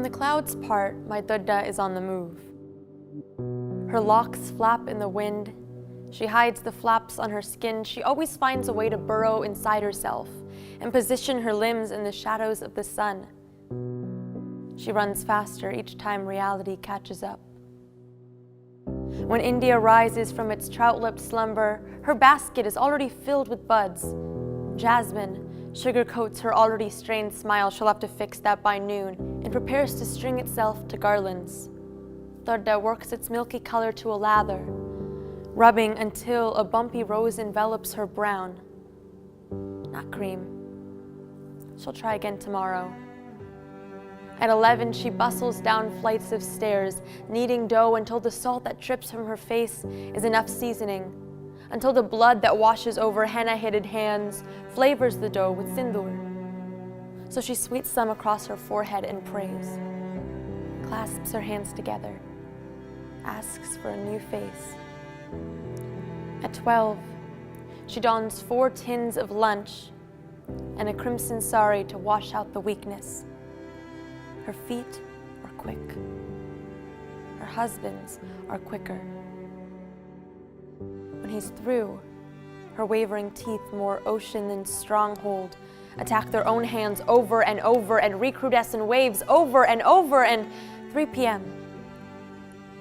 the clouds part, my Dodda is on the move. Her locks flap in the wind. She hides the flaps on her skin. She always finds a way to burrow inside herself and position her limbs in the shadows of the sun. She runs faster each time reality catches up. When India rises from its trout-lipped slumber, her basket is already filled with buds. Jasmine sugarcoats her already strained smile. She'll have to fix that by noon and prepares to string itself to garlands. Dodda works its milky color to a lather, rubbing until a bumpy rose envelops her brown. Not cream. She'll try again tomorrow. At 11, she bustles down flights of stairs, kneading dough until the salt that drips from her face is enough seasoning, until the blood that washes over henna-headed hands flavors the dough with sindoor. So she sweets some across her forehead and prays, clasps her hands together, asks for a new face. At 12, she dons 4 tins of lunch and a crimson sari to wash out the weakness. Her feet are quick. Her husband's are quicker. When he's through, her wavering teeth, more ocean than stronghold, attack their own hands over and over and recrudescent waves over and over, and 3 p.m.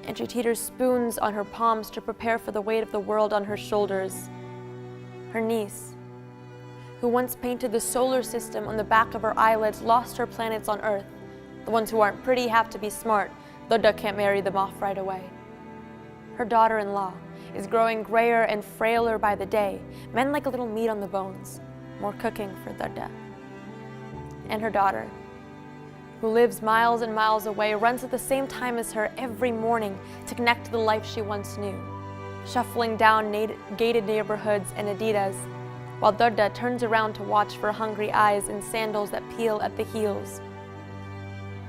and she teeters spoons on her palms to prepare for the weight of the world on her shoulders. Her niece, who once painted the solar system on the back of her eyelids, lost her planets on Earth. The ones who aren't pretty have to be smart. Dodda can't marry them off right away. Her daughter-in-law is growing grayer and frailer by the day. Men like a little meat on the bones. More cooking for Dodda. And her daughter, who lives miles and miles away, runs at the same time as her every morning to connect to the life she once knew, shuffling down gated neighborhoods and Adidas, while Dodda turns around to watch for hungry eyes in sandals that peel at the heels.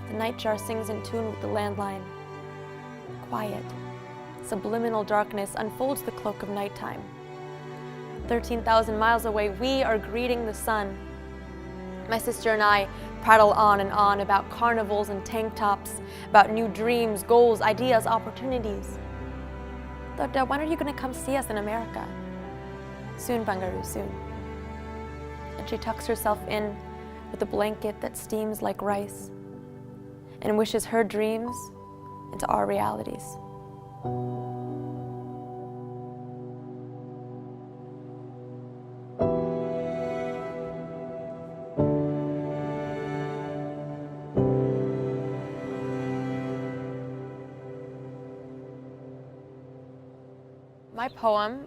The nightjar sings in tune with the landline. Quiet, subliminal darkness unfolds the cloak of nighttime. 13,000 miles away, we are greeting the sun. My sister and I prattle on and on about carnivals and tank tops, about new dreams, goals, ideas, opportunities. Dodda, when are you going to come see us in America? Soon, Bangaru, soon. And she tucks herself in with a blanket that steams like rice and wishes her dreams into our realities. My poem,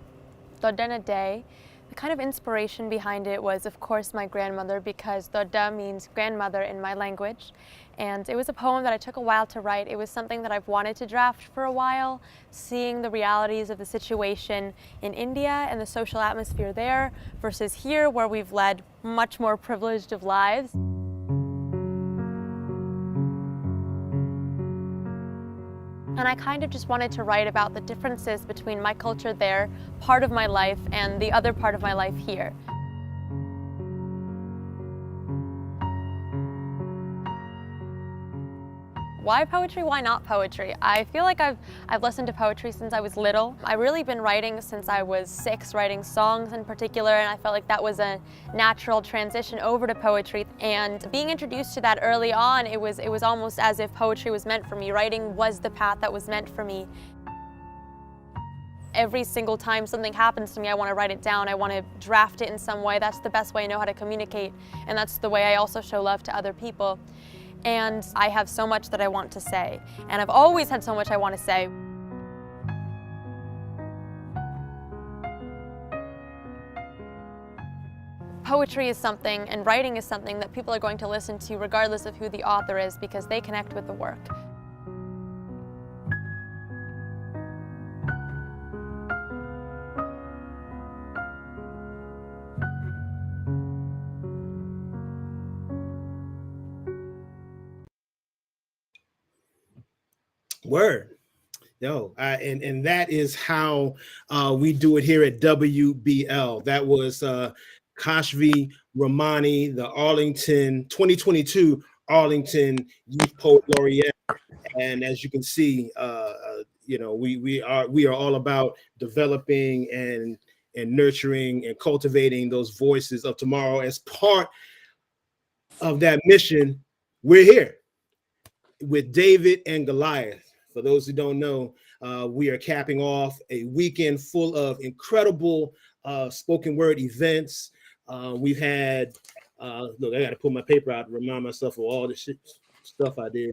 Dodda in a Day, the kind of inspiration behind it was, of course, my grandmother, because Dodda means grandmother in my language. And it was a poem that I took a while to write. It was something that I've wanted to draft for a while, seeing the realities of the situation in India and the social atmosphere there versus here, where we've led much more privileged of lives. And I kind of just wanted to write about the differences between my culture there, part of my life, and the other part of my life here. Why poetry? Why not poetry? I feel like I've listened to poetry since I was little. I've really been writing since I was 6, writing songs in particular, and I felt like that was a natural transition over to poetry. And being introduced to that early on, it was almost as if poetry was meant for me. Writing was the path that was meant for me. Every single time something happens to me, I want to write it down. I want to draft it in some way. That's the best way I know how to communicate, and that's the way I also show love to other people. And I have so much that I want to say, and I've always had so much I want to say. Poetry is something, and writing is something that people are going to listen to regardless of who the author is, because they connect with the work. Word. Yo, and that is how we do it here at WBL. That was Kashvi Ramani, the Arlington 2022 Arlington Youth Poet Laureate. And as you can see, you know, we are all about developing and nurturing and cultivating those voices of tomorrow. As part of that mission, we're here with David and Goliath. For those who don't know, we are capping off a weekend full of incredible spoken word events. We've had, look, I got to pull my paper out to remind myself of all the stuff I did.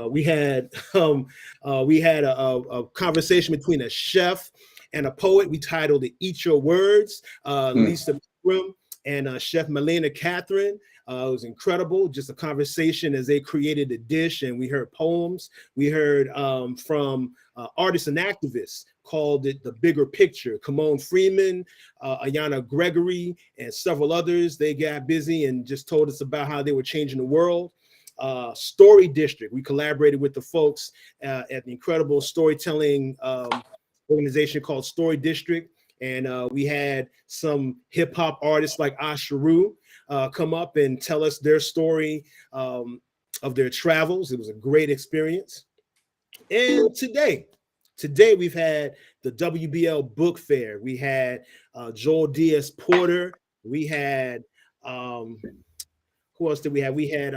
We had a conversation between a chef and a poet. We titled it "Eat Your Words." Lisa Brum and Chef Melina Catherine. It was incredible, just a conversation as they created a dish, and we heard poems. We heard from artists and activists, called it "The Bigger Picture." Kimon Freeman, Ayana Gregory, and several others. They got busy and just told us about how they were changing the world. Story District, we collaborated with the folks at the incredible storytelling organization called Story District, and we had some hip-hop artists like Asheru come up and tell us their story of their travels. It was a great experience. And today we've had the WBL Book Fair. We had Joel Diaz Porter. We had who else did we have? We had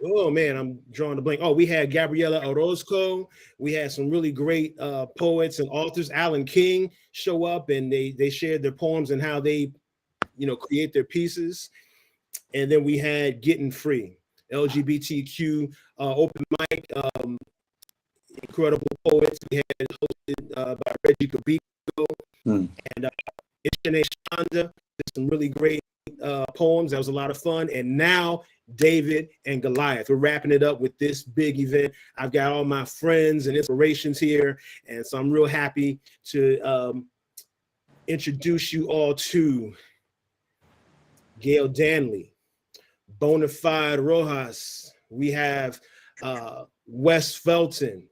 oh man, I'm drawing a blank. Oh, we had Gabriela Orozco. We had some really great poets and authors. Alan King show up, and they shared their poems and how they, you know, create their pieces. And then we had Getting Free, LGBTQ open mic, incredible poets. We had hosted by Reggie Cabico and Ishane Shanda. Some really great poems. That was a lot of fun. And now David and Goliath. We're wrapping it up with this big event. I've got all my friends and inspirations here, and so I'm real happy to introduce you all to Gail Danley, Bonafide Rojas. We have WES Felton.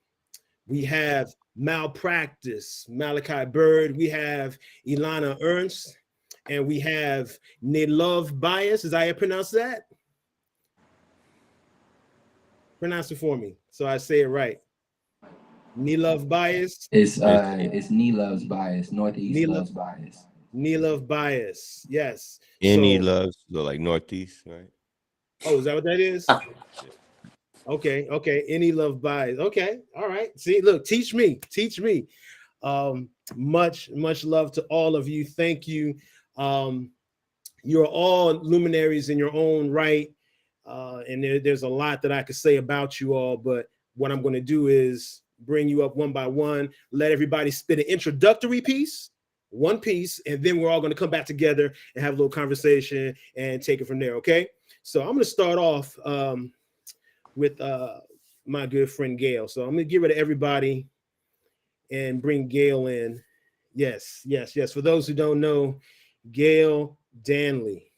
We have Malpractice, Malachi BYRD. We have Elana Ernst. And we have Nilov Bias. Is that how you pronounce that? Pronounce it for me so I say it right. Nilov Bias. It's Nilov's Bias. Northeast Loves Bias. Nilov Bias. Yes. Any loves, so like Northeast, right? Oh, is that what that is? Okay. Any love bias. Okay. All right. See, look, teach me. Much love to all of you. Thank you. You're all luminaries in your own right. And there's a lot that I could say about you all, but what I'm going to do is bring you up one by one, let everybody spit an introductory piece, one piece, and then we're all going to come back together and have a little conversation and take it from there, okay? So I'm going to start off with my good friend Gail. So I'm going to get rid of everybody and bring Gail in. Yes. For those who don't know, Gail Danley,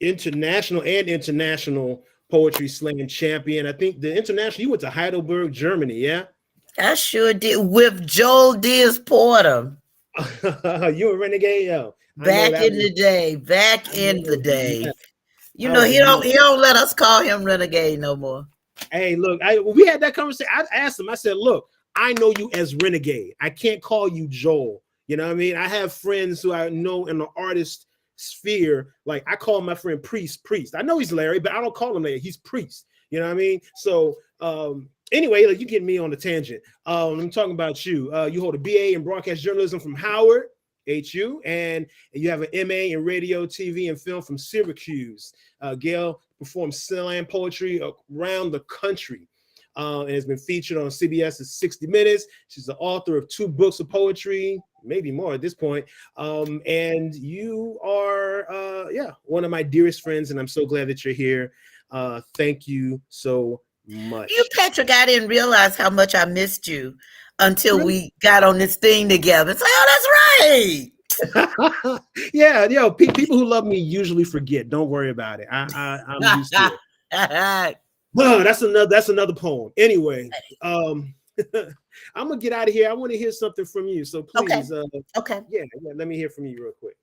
international poetry slam champion. I think the international, you went to Heidelberg, Germany, yeah? I sure did, with Joel Diaz Porter. You a renegade, yo. Back in the day. Yeah. You know, he don't let us call him renegade no more. Hey, look, we had that conversation. I asked him, I said, look, I know you as renegade. I can't call you Joel. You know what I mean? I have friends who I know in the artist sphere. Like, I call my friend Priest. I know he's Larry, but I don't call him Larry. He's Priest. You know what I mean? So anyway, like, you get me on the tangent. I'm talking about you. You hold a BA in broadcast journalism from Howard, HU, and you have an MA in radio, TV, and film from Syracuse. Gail performs slam poetry around the country. And has been featured on CBS's 60 Minutes. She's the author of 2 books of poetry, maybe more at this point. And you are, one of my dearest friends, and I'm so glad that you're here. Thank you so much. You, Patrick, I didn't realize how much I missed you until we got on this thing together. It's like, oh, that's right. Yeah, people who love me usually forget. Don't worry about it. I'm used to it. Well, that's another poem. Anyway, I'm gonna get out of here. I want to hear something from you. So please, okay. Yeah, let me hear from you real quick.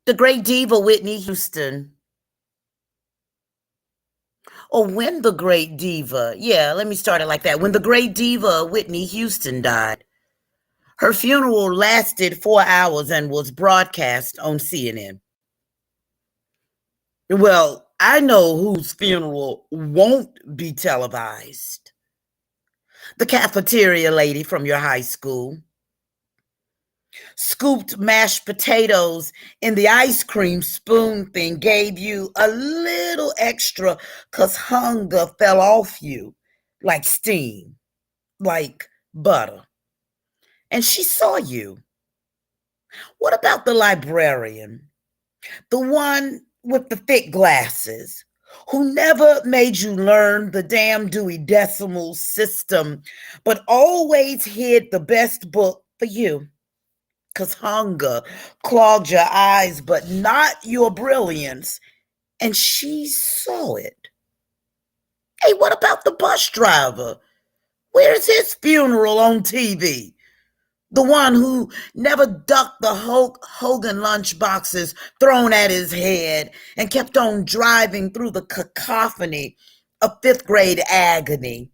The great diva Whitney Houston. Or when the great diva, let me start it like that. When the great diva Whitney Houston died, her funeral lasted 4 hours and was broadcast on CNN. Well, I know whose funeral won't be televised. The cafeteria lady from your high school. Scooped mashed potatoes in the ice cream spoon thing, gave you a little extra because hunger fell off you like steam, like butter. And she saw you. What about the librarian? The one with the thick glasses, who never made you learn the damn Dewey Decimal System, but always hid the best book for you. Because hunger clogged your eyes, but not your brilliance. And she saw it. Hey, what about the bus driver? Where's his funeral on TV? The one who never ducked the Hulk Hogan lunch boxes thrown at his head and kept on driving through the cacophony of fifth grade agony.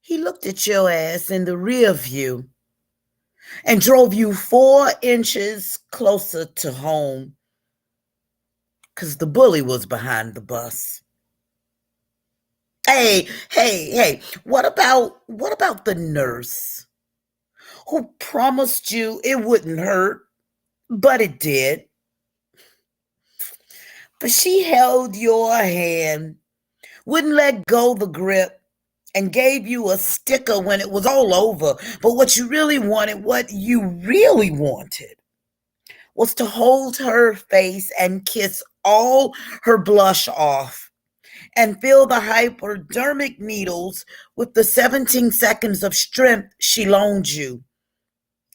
He looked at your ass in the rear view and drove you 4 inches closer to home because the bully was behind the bus. Hey, what about the nurse who promised you it wouldn't hurt, but it did? But she held your hand, wouldn't let go the grip, and gave you a sticker when it was all over. But what you really wanted was to hold her face and kiss all her blush off and fill the hypodermic needles with the 17 seconds of strength she loaned you,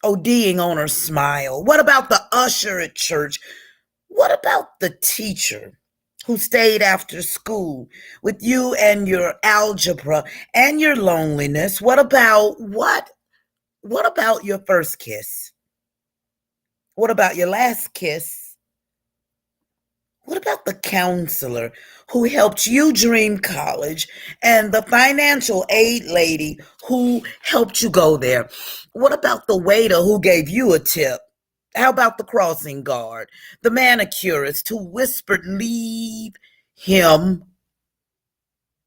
ODing on her smile. What about the usher at church? What about the teacher who stayed after school with you and your algebra and your loneliness? What about your first kiss? What about your last kiss? What about the counselor who helped you dream college and the financial aid lady who helped you go there? What about the waiter who gave you a tip? How about the crossing guard, the manicurist who whispered, "Leave him,"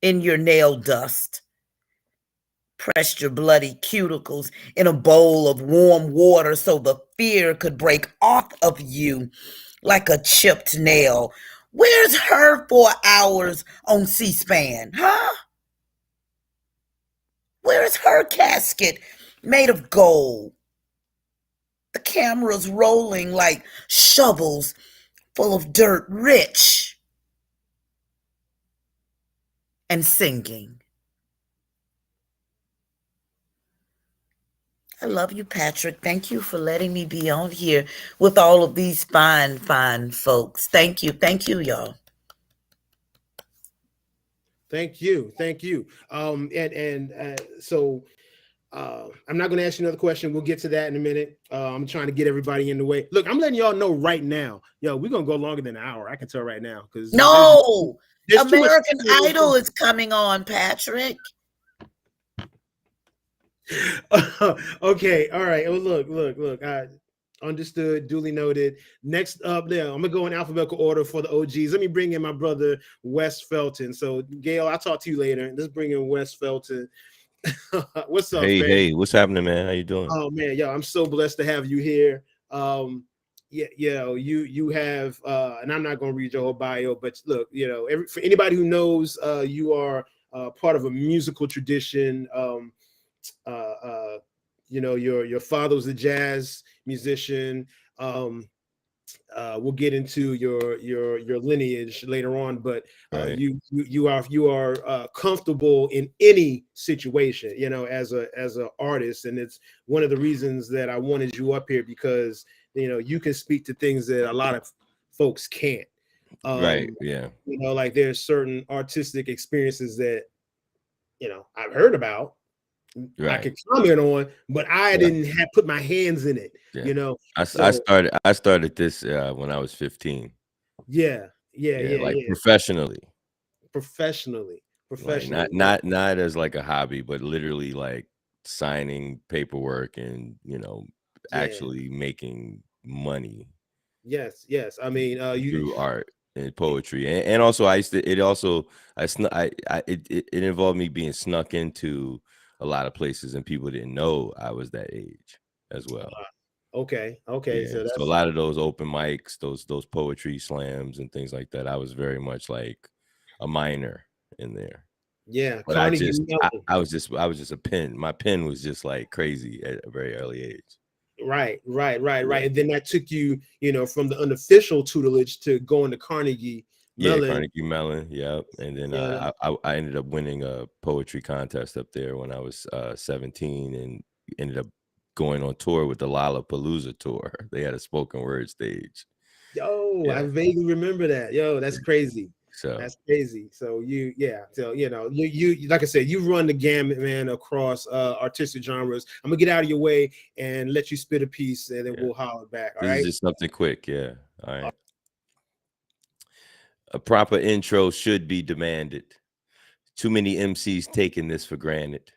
in your nail dust? Pressed your bloody cuticles in a bowl of warm water so the fear could break off of you like a chipped nail. Where's her 4 hours on C-SPAN, huh? Where's her casket made of gold? The cameras rolling like shovels full of dirt, rich and singing. I love you, Patrick. Thank you for letting me be on here with all of these fine folks. Thank you, y'all. Thank you. So I'm not going to ask you another question. We'll get to that in a minute. I'm trying to get everybody in the way. Look, I'm letting y'all know right now. Yo, we're going to go longer than an hour. I can tell right now. Because there's American Idol is coming on, Patrick. Okay, all right. Well, look. I understood, duly noted. Next up, there, I'm gonna go in alphabetical order for the OGs. Let me bring in my brother Wes Felton. So, Gail, I'll talk to you later. Let's bring in Wes Felton. What's up, man? Hey, what's happening, man? How you doing? Oh man, yo, I'm so blessed to have you here. You have, and I'm not gonna read your whole bio, but look, for anybody who knows, you are part of a musical tradition. Your father was a jazz musician. We'll get into your lineage later on, but right. you are comfortable in any situation, as a artist, and it's one of the reasons that I wanted you up here, because you can speak to things that a lot of folks can't. Right. Yeah. Like there's certain artistic experiences that I've heard about, I could comment on, but I didn't have put my hands in it. Yeah. You know, I started this when I was 15. Like professionally. Like not as like a hobby, but literally like signing paperwork and actually making money. Yes. I mean, through art and poetry, and also it involved me being snuck into a lot of places, and people didn't know I was that age as well. Okay. Yeah. So a lot of those open mics, those poetry slams and things like that, I was very much like a minor in there. Yeah, but I was just a pen. My pen was just like crazy at a very early age. Right. And then that took you, from the unofficial tutelage to going to Carnegie Mellon. Yeah, Carnegie Mellon. Yep. And then I ended up winning a poetry contest up there when I was 17, and ended up going on tour with the Lollapalooza tour. They had a spoken word stage. Yo, I vaguely remember that. Yo, that's crazy. So that's crazy. So you like I said, you run the gamut, man, across artistic genres. I'm gonna get out of your way and let you spit a piece, and then we'll holler back. All right. This is just something quick. Yeah. All right. A proper intro should be demanded. Too many MCs taking this for granted.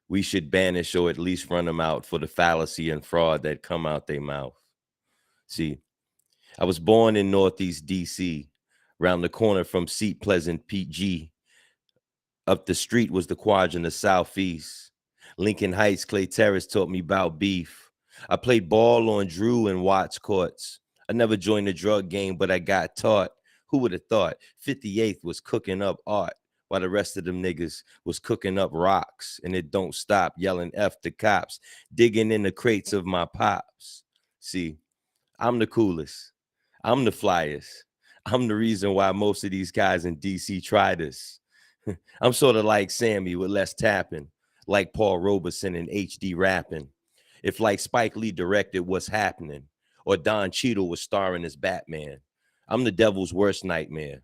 We should banish or at least run them out for the fallacy and fraud that come out their mouth. See, I was born in Northeast DC. Round the corner from Seat Pleasant PG. Up the street was the quadrant of Southeast. Lincoln Heights, Clay Terrace taught me about beef. I played ball on Drew and Watts courts. I never joined the drug game, but I got taught. Who would have thought 58th was cooking up art while the rest of them niggas was cooking up rocks? And it don't stop yelling F the cops, digging in the crates of my pops. See, I'm the coolest. I'm the flyest. I'm the reason why most of these guys in DC try this. I'm sort of like Sammy with less tapping, like Paul Robeson and HD rapping. If like Spike Lee directed What's Happening, or Don Cheadle was starring as Batman, I'm the devil's worst nightmare.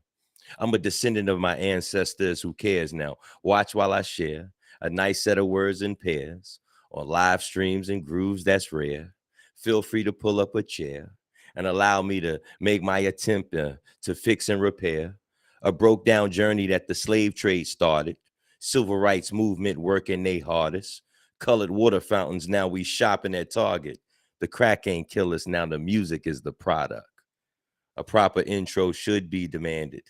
I'm a descendant of my ancestors. Who cares now? Watch while I share a nice set of words in pairs on live streams and grooves that's rare. Feel free to pull up a chair and allow me to make my attempt to fix and repair a broke down journey that the slave trade started. Civil rights movement working they hardest. Colored water fountains, now we shopping at Target. The crack ain't kill us, now the music is the product. A proper intro should be demanded.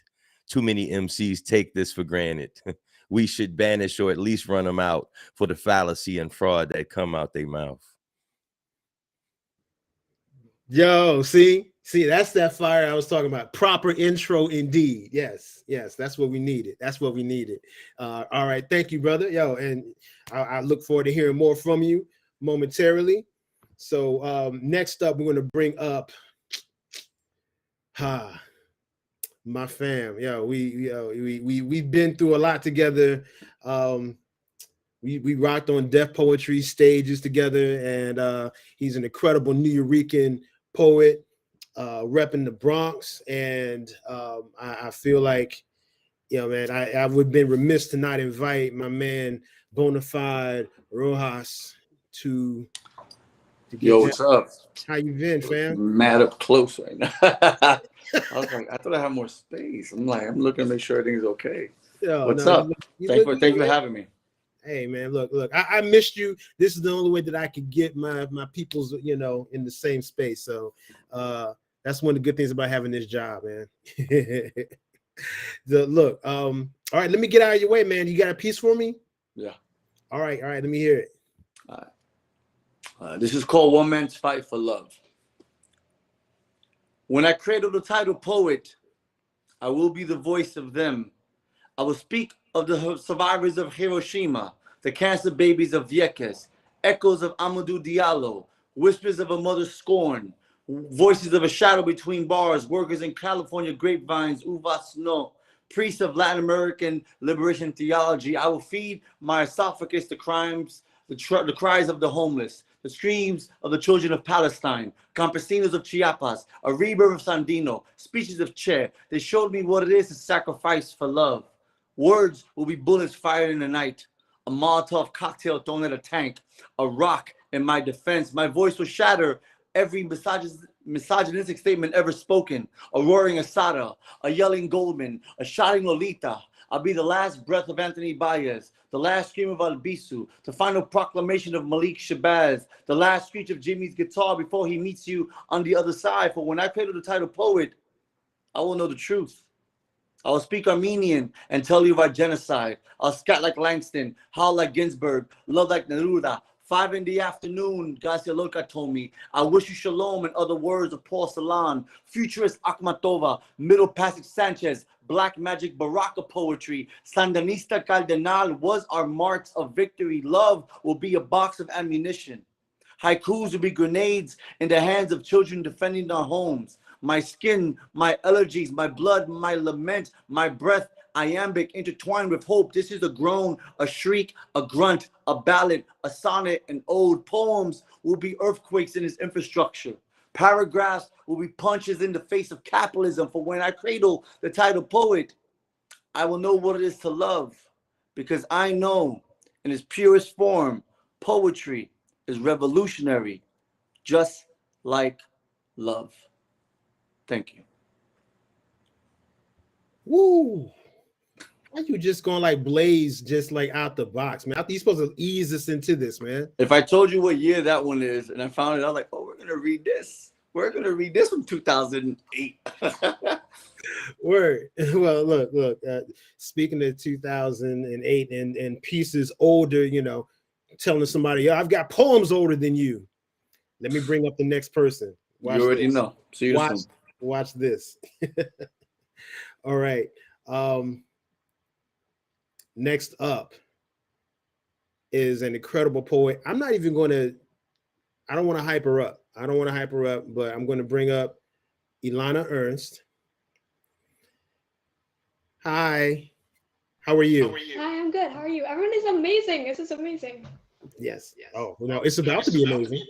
Too many MCs take this for granted. We should banish or at least run them out for the fallacy and fraud that come out their mouth. Yo, see, that's that fire I was talking about. Proper intro indeed. Yes, that's what we needed. All right, thank you, brother. Yo, and I look forward to hearing more from you momentarily. So next up, we're going to bring up my fam. Yo, we've been through a lot together. We rocked on Def Poetry stages together, and he's an incredible New Yorican poet, repping the Bronx, and I feel like, man, I would have been remiss to not invite my man BONAFIDE ROJAS to get Yo, what's up? How you been, fam? Mad up close right now. I was like, I thought I had more space. I'm looking to make sure everything's okay. What's up? Thank you for having me. Hey man, look, I missed you. This is the only way that I could get my peoples, in the same space. So that's one of the good things about having this job, man. Look, all right, let me get out of your way, man. You got a piece for me? Yeah. All right, let me hear it. All right. This is called One Man's Fight for Love. When I cradle the title poet, I will be the voice of them. I will speak of the survivors of Hiroshima, the cancer babies of Vieques, echoes of Amadou Diallo, whispers of a mother's scorn, voices of a shadow between bars, workers in California grapevines, uvas no, priests of Latin American liberation theology. I will feed my esophagus the cries of the homeless, the screams of the children of Palestine, campesinos of Chiapas, a rebirth of Sandino, speeches of Che. They showed me what it is to sacrifice for love. Words will be bullets fired in the night. a Molotov cocktail thrown at a tank, a rock in my defense. My voice will shatter every misogynistic statement ever spoken, a roaring Asada, a yelling Goldman, a shouting Lolita. I'll be the last breath of Anthony Baez, the last scream of Albisu, the final proclamation of Malik Shabazz, the last screech of Jimmy's guitar before he meets you on the other side. For when I cradle the title poet, I will know the truth. I will speak Armenian and tell you about genocide. I'll scat like Langston, howl like Ginsburg, love like Neruda. 5 in the afternoon, Garcia Lorca told me, I wish you shalom, in other words of Paul Celan. Futurist Akhmatova, Middle Passage Sanchez, Black Magic Baraka poetry. Sandinista Cardenal was our marks of victory. Love will be a box of ammunition. Haikus will be grenades in the hands of children defending their homes. My skin, my allergies, my blood, my lament, my breath, iambic intertwined with hope. This is a groan, a shriek, a grunt, a ballad, a sonnet, an ode. Poems will be earthquakes in its infrastructure. Paragraphs will be punches in the face of capitalism. For when I cradle the title poet, I will know what it is to love, because I know in its purest form, poetry is revolutionary, just like love. Thank you. Woo! Why you just going like Blaze, just like out the box, man? I think you're supposed to ease us into this, man. If I told you what year that one is, and I found it, I was like, oh, we're gonna read this. We're gonna read this from 2008. Word. Well, look. Speaking of 2008 and pieces older, you know, telling somebody, "Yo, I've got poems older than you." Let me bring up the next person. Watch you already know. See you soon. Watch this. All right. Next up is an incredible poet. I don't want to hype her up. But I'm going to bring up ELANA ERNST. Hi. How are you? Hi, I'm good. How are you? Everyone is amazing. This is amazing. Yes. Oh, no, it's about to be amazing.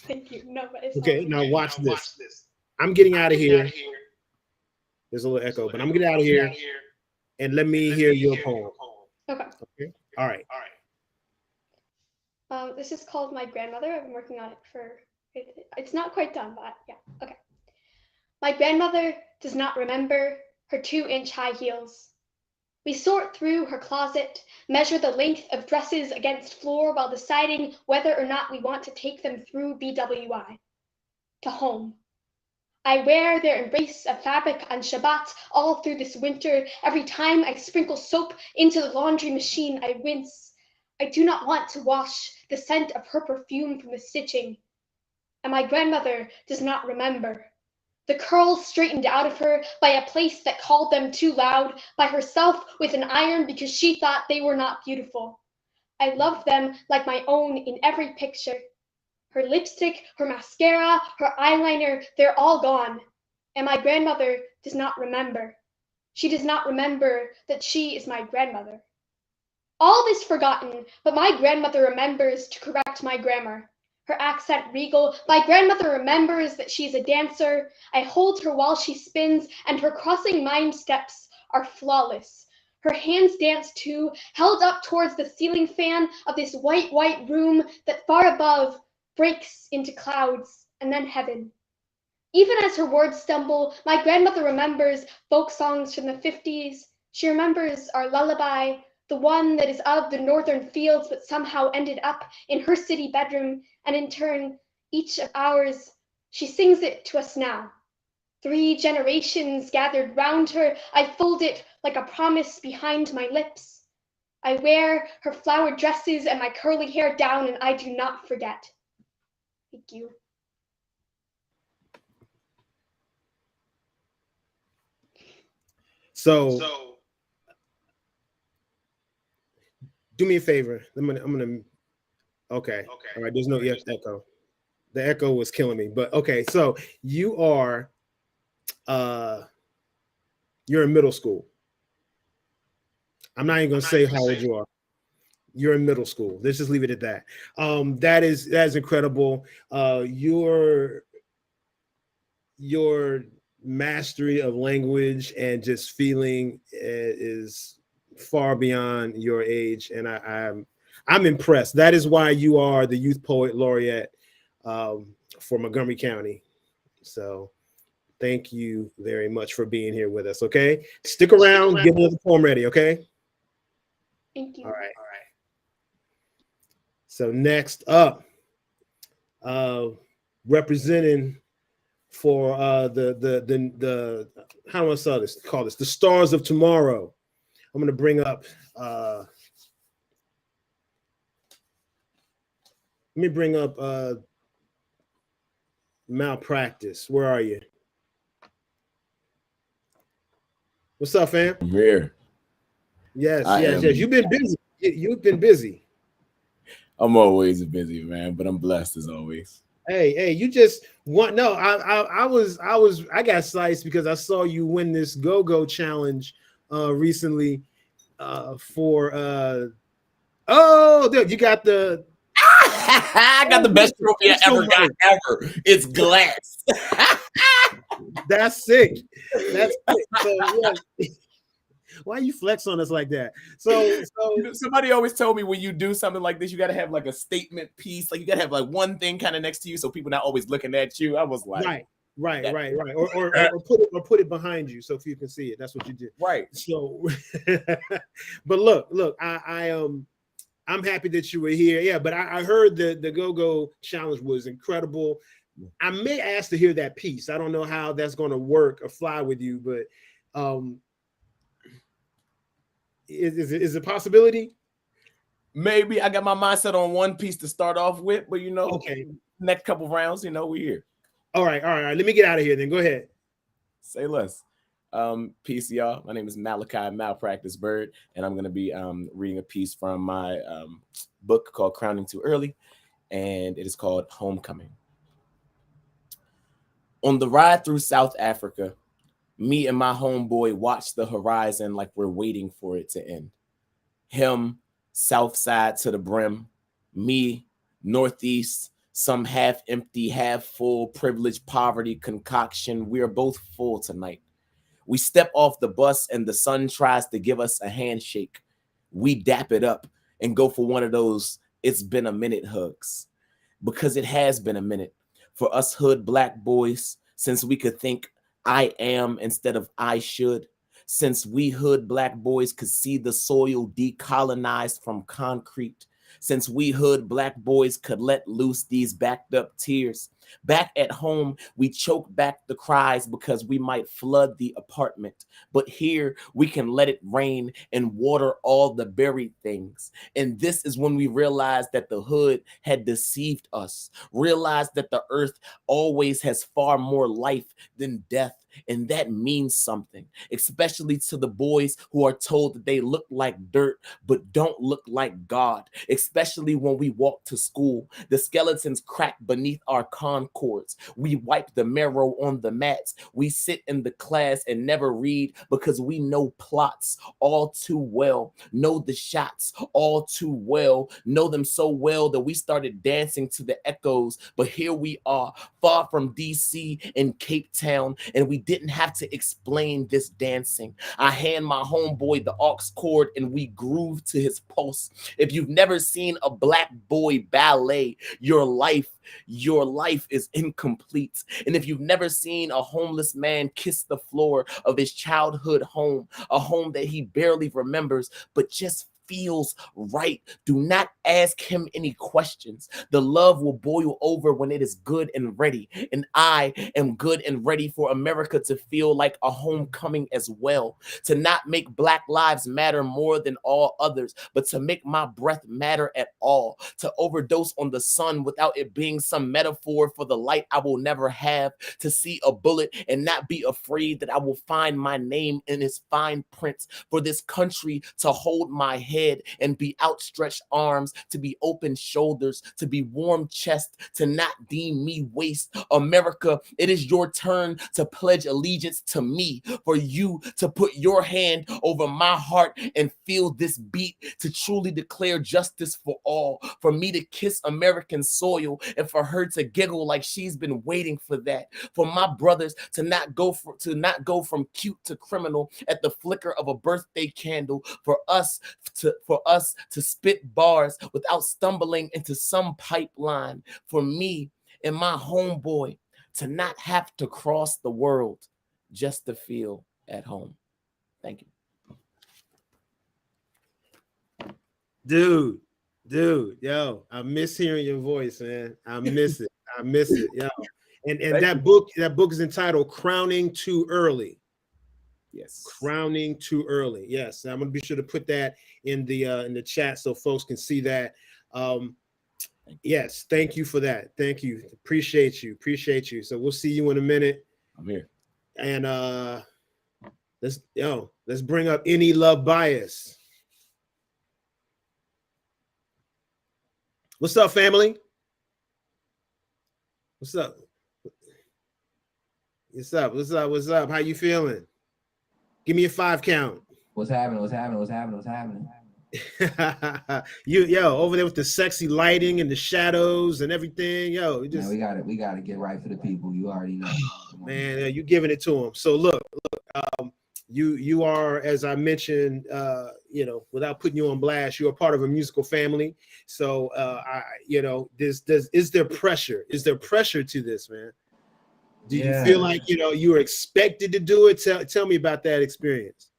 Thank you. No, but it's okay. not. Now watch this. I'm getting out of here. There's a little echo, but I'm getting out of here. And let me hear your poem. Okay. All right. This is called My Grandmother. I've been working on it for, it's not quite done, but yeah. Okay. My grandmother does not remember her 2-inch high heels. We sort through her closet, measure the length of dresses against floor while deciding whether or not we want to take them through BWI to home. I wear their embrace of fabric on Shabbat all through this winter. Every time I sprinkle soap into the laundry machine, I wince. I do not want to wash the scent of her perfume from the stitching. And my grandmother does not remember. The curls straightened out of her by a place that called them too loud, by herself with an iron because she thought they were not beautiful. I love them like my own in every picture. Her lipstick, her mascara, her eyeliner, they're all gone. And my grandmother does not remember. She does not remember that she is my grandmother. All is forgotten, but my grandmother remembers to correct my grammar. Her accent regal, my grandmother remembers that she's a dancer. I hold her while she spins, and her crossing mind steps are flawless. Her hands dance too, held up towards the ceiling fan of this white room that far above breaks into clouds and then heaven. Even as her words stumble, my grandmother remembers folk songs from the 50s. She remembers our lullaby, the one that is of the northern fields but somehow ended up in her city bedroom, and in turn, each of ours, she sings it to us now. 3 generations gathered round her, I fold it like a promise behind my lips. I wear her flowered dresses and my curly hair down, and I do not forget. Thank you. So do me a favor. I'm gonna. Okay. All right. There's no echo. The echo was killing me. But okay. So you are, you're in middle school. I'm not even gonna say how old you are. You're in middle school. Let's just leave it at that. That is incredible. Your mastery of language and just feeling is far beyond your age, and I'm impressed. That is why you are the Youth Poet Laureate for Montgomery County. So thank you very much for being here with us. Okay, stick around, get another poem ready. Okay. Thank you. All right. So next up, representing for the how do I call this? The Stars of Tomorrow. I'm going to bring up. Let me bring up Malpractice. Where are you? What's up, fam? I'm here. Yes. You've been busy. You've been busy. I'm always busy, man, but I'm blessed as always. Hey, you just want I got sliced because I saw you win this go-go challenge recently for dude, you got the I got the best trophy I ever got ever. It's glass. That's sick. That's sick. So yeah. Why you flex on us like that? So somebody always told me when you do something like this, you got to have like a statement piece. Like you got to have like one thing kind of next to you, so people not always looking at you. I was like, right. Or put it behind you so you can see it. That's what you did. Right. So, but look, I'm happy that you were here. Yeah, but I heard the go-go challenge was incredible. I may ask to hear that piece. I don't know how that's going to work or fly with you, but is it a possibility? Maybe. I got my mindset on one piece to start off with, but okay, next couple rounds, we're here. All right. Let me get out of here then. Go ahead. Say less. Peace, y'all. My name is Malachi Malpractice Bird, and I'm going to be reading a piece from my book called Crowning Too Early, and it is called Homecoming. On the ride through South Africa, me and my homeboy watch the horizon like we're waiting for it to end. Him, south side to the brim. Me, northeast, some half empty, half full, privileged poverty concoction. We're both full tonight. We step off the bus and the sun tries to give us a handshake. We dap it up and go for one of those "it's been a minute" hugs. Because it has been a minute for us hood black boys since we could think I am instead of I should, since we hood black boys could see the soil decolonized from concrete, since we hood black boys could let loose these backed up tears. Back at home, we choke back the cries because we might flood the apartment. But here, we can let it rain and water all the buried things. And this is when we realized that the hood had deceived us, realized that the earth always has far more life than death. And that means something, especially to the boys who are told that they look like dirt, but don't look like God, especially when we walk to school. The skeletons crack beneath our concords. We wipe the marrow on the mats. We sit in the class and never read because we know plots all too well, know the shots all too well, know them so well that we started dancing to the echoes. But here we are, far from DC and Cape Town, and we didn't have to explain this dancing. I hand my homeboy the aux cord and we groove to his pulse. If you've never seen a black boy ballet, your life is incomplete. And if you've never seen a homeless man kiss the floor of his childhood home, a home that he barely remembers, but just feels right, do not ask him any questions. The love will boil over when it is good and ready. And I am good and ready for America to feel like a homecoming as well. To not make Black lives matter more than all others, but to make my breath matter at all. To overdose on the sun without it being some metaphor for the light I will never have. To see a bullet and not be afraid that I will find my name in its fine print. For this country to hold my head and be outstretched arms to be open shoulders, to be warm chest, to not deem me waste. America, it is your turn to pledge allegiance to me, for you to put your hand over my heart and feel this beat, to truly declare justice for all, for me to kiss American soil and for her to giggle like she's been waiting for that, for my brothers to not go from cute to criminal at the flicker of a birthday candle, for us to spit bars without stumbling into some pipeline, for me and my homeboy to not have to cross the world just to feel at home. Thank you. Dude, yo, I miss hearing your voice, man. I miss it. I miss it, yo. And that book is entitled Crowning Too Early. Yes. Crowning Too Early. Yes. I'm gonna be sure to put that in the chat so folks can see that. Yes, thank you for that. Thank you. Appreciate you. So we'll see you in a minute. I'm here. And let's bring up Any Love Bias. What's up, family? What's up? What's up? How you feeling? Give me a 5 count. What's happening? Yo, over there with the sexy lighting and the shadows and everything. Yo, Man, we gotta get right for the people. You already know. Man, you giving it to them. So look, you are, as I mentioned, without putting you on blast, you are part of a musical family. So is there pressure? Is there pressure to this, man? Do you feel like you were expected to do it? Tell me about that experience.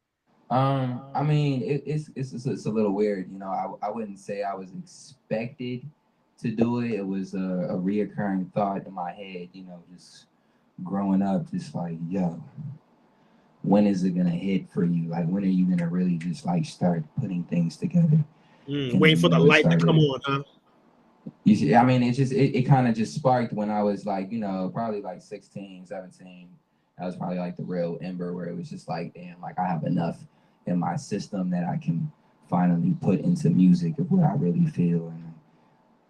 I mean, it's a little weird, I wouldn't say I was expected to do it. It was a reoccurring thought in my head, just growing up, just like, yo, when is it gonna hit for you? Like, when are you gonna really just like start putting things together? Waiting for the light to come on, huh? You see, I mean, it kind of just sparked when I was like, probably like 16, 17. That was probably like the real ember where it was just like, damn, like I have enough in my system that I can finally put into music of what I really feel and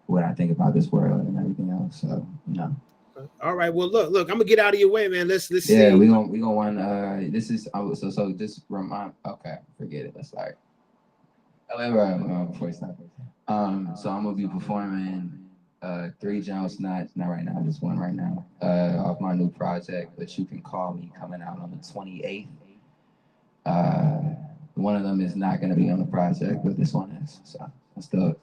what I think about this world and everything else. So, All right. Well, look, I'm gonna get out of your way, man. Let's see. Yeah, we gonna want. This is so. Just remind. Okay, forget it. Let's start. Before we start. So I'm gonna be performing 3 jumps, not right now, just 1 right now, off my new project, But You Can Call Me, coming out on the 28th. One of them is not gonna be on the project, but this one is. So let's go.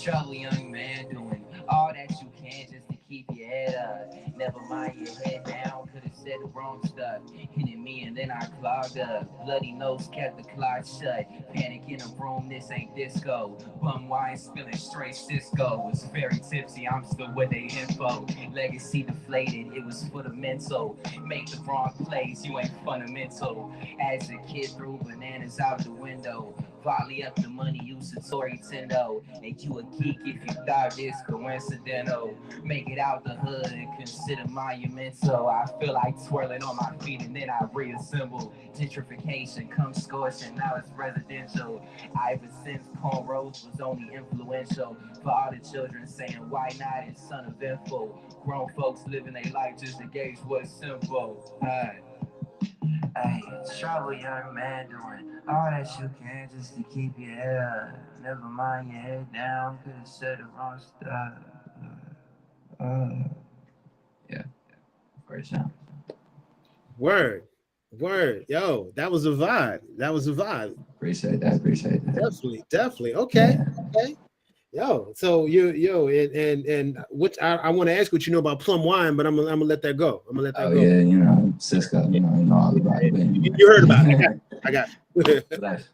Trouble, young man, doing all that you can just to keep your head up. Never mind your head down, could have said the wrong stuff. Hitting me and then I clogged up. Bloody nose kept the clock shut. Panic in a room, this ain't disco. Bum wine spilling straight Cisco. Was very tipsy, I'm still with the info. Legacy deflated, it was for the mental. Make the wrong plays, you ain't fundamental. As a kid, threw bananas out the window. Volley up the money, use Satori Tendo. Make you a geek if you thought this coincidental. Make it out the hood and consider monumental. I feel like twirling on my feet and then I reassemble. Gentrification comes scorching, now it's residential. Ever since cornrows was only influential. For all the children saying why not, it's uneventful. Grown folks living their life just to gauge what's simple. Hey, trouble, young man, doing all that you can just to keep your head up. Never mind your head down, could have said the wrong stuff. Yeah, first time. Word. Yo, that was a vibe. Appreciate that. Definitely. Okay. Yo, so and what I want to ask what you know about plum wine, but I'm gonna let that go. Oh yeah, Cisco, you know all about it. You heard about it. I got it.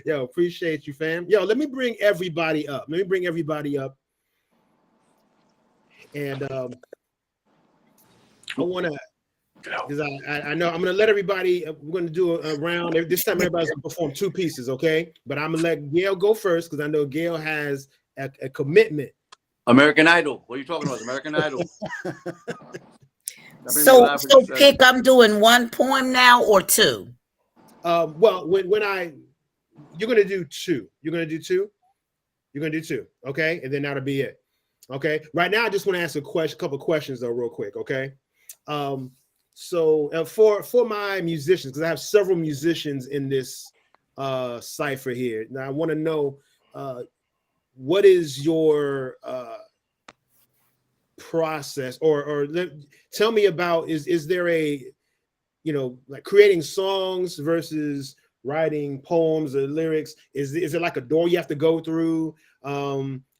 Yo, appreciate you, fam. Yo, let me bring everybody up. And I want to because I know I'm going to let everybody. We're going to do a round. This time, everybody's going to perform 2 pieces, okay? But I'm going to let Gail go first because I know Gail has a commitment. American Idol. What are you talking about? American Idol. So pick. I'm doing 1 poem now or 2. Well, you're going to do 2. You're going to do 2. You're going to do 2, okay? And then that'll be it. Okay. Right now, I just want to ask a couple questions though, real quick. Okay. So for my musicians, because I have several musicians in this cipher here. Now I want to know what is your process, or tell me about is there a, you know, like creating songs versus writing poems or lyrics? Is it like a door you have to go through?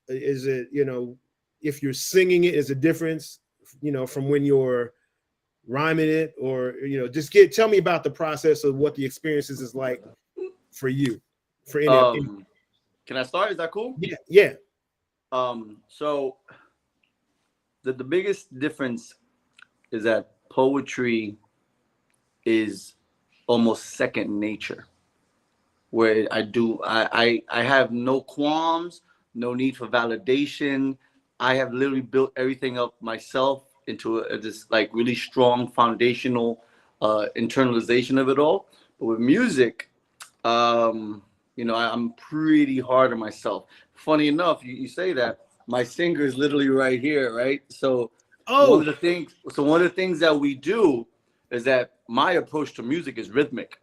Is it, you know, if you're singing it, is a difference, you know, from when you're rhyming it, or, you know, just tell me about the process of what the experiences is like for you. For any, can I start? Is that cool? Yeah, yeah. So the biggest difference is that poetry is almost second nature, where I have no qualms, no need for validation. I have literally built everything up myself into this like really strong foundational internalization of it all. But with music, you know, I'm pretty hard on myself. Funny enough, you say that. My singer is literally right here, right? So one of the things that we do is that my approach to music is rhythmic.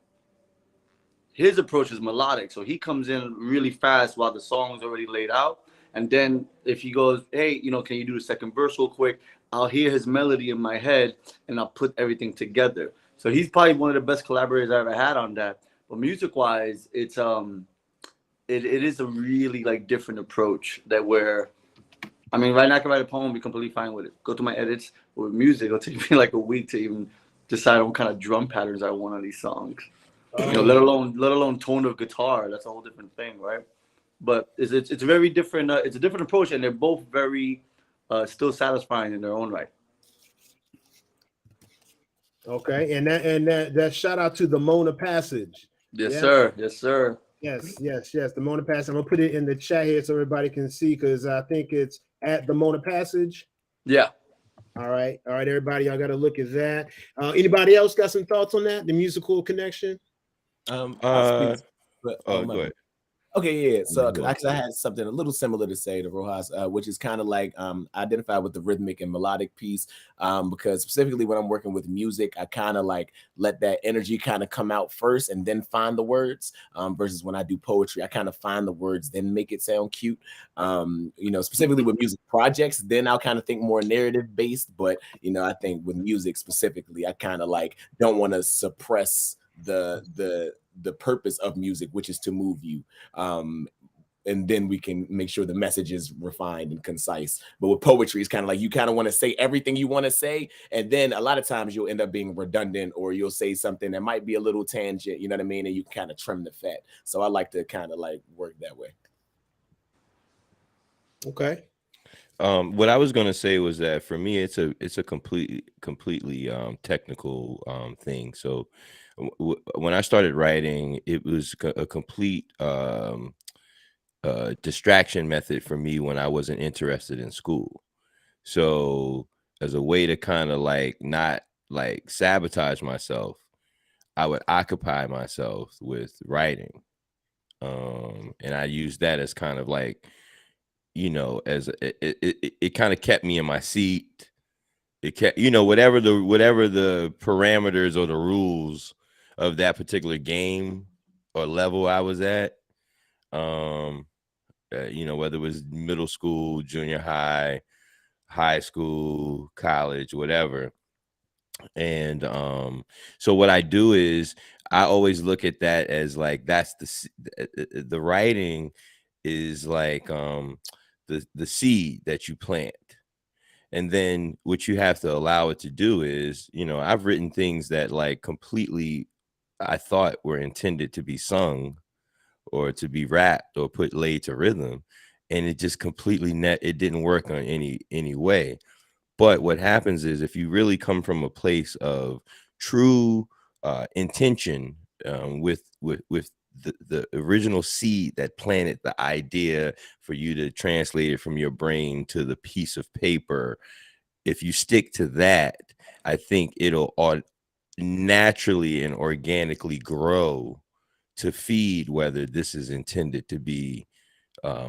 His approach is melodic. So he comes in really fast while the song's already laid out. And then if he goes, hey, you know, can you do the second verse real quick? I'll hear his melody in my head and I'll put everything together. So he's probably one of the best collaborators I ever had on that. But music-wise, it's it is a really like different approach that where, I mean, right now I can write a poem, be completely fine with it. Go through my edits. But with music, it'll take me like a week to even decide on what kind of drum patterns I want on these songs. You know, let alone tone of guitar. That's a whole different thing, right? But it's very different. It's a different approach, and they're both very still satisfying in their own right. Okay, and that shout out to the Mona Passage. Yes, sir. Yes, sir. Yes. The Mona Passage. I'm gonna put it in the chat here so everybody can see, because I think it's at the Mona Passage. Yeah. All right, everybody, y'all got to look at that. Anybody else got some thoughts on that? The musical connection. Go ahead. Okay, yeah. So actually, I had something a little similar to say to Rojas, which is kind of like identify with the rhythmic and melodic piece, because specifically when I'm working with music, I kind of like let that energy kind of come out first and then find the words. Versus when I do poetry, I kind of find the words, then make it sound cute. You know, specifically with music projects, then I'll kind of think more narrative based. But you know, I think with music specifically, I kind of like don't want to suppress the purpose of music, which is to move you, and then we can make sure the message is refined and concise. But with poetry, it's kind of like you kind of want to say everything you want to say, and then a lot of times you'll end up being redundant, or you'll say something that might be a little tangent, you know what I mean, and you kind of trim the fat. So I like to kind of like work that way. Okay. What I was going to say was that for me, it's a completely technical thing. So when I started writing, it was a complete distraction method for me when I wasn't interested in school. So as a way to kind of like not like sabotage myself, I would occupy myself with writing. And I used that as kind of like, you know, as it kind of kept me in my seat. It kept, you know, whatever the parameters or the rules of that particular game or level I was at, you know, whether it was middle school, junior high, high school, college, whatever. And so what I do is I always look at that as like, that's the writing is like the seed that you plant. And then what you have to allow it to do is, you know, I've written things that like completely I thought were intended to be sung or to be rapped or laid to rhythm, and it just completely it didn't work on any way. But what happens is if you really come from a place of true intention with the original seed that planted the idea for you to translate it from your brain to the piece of paper, if you stick to that, I think it'll naturally and organically grow to feed whether this is intended to be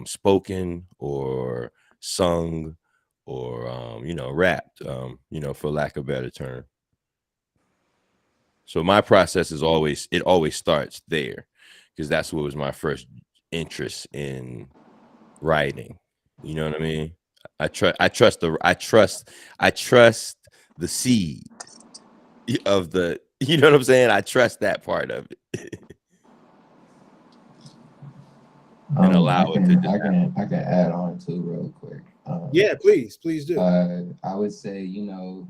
spoken or sung or you know, rapped, you know, for lack of a better term. So my process is always starts there, because that's what was my first interest in writing. You know what I mean? I trust the seed of the, you know what I'm saying? I trust that part of it. And allow it to I can add on too real quick. Yeah, please do. I would say, you know,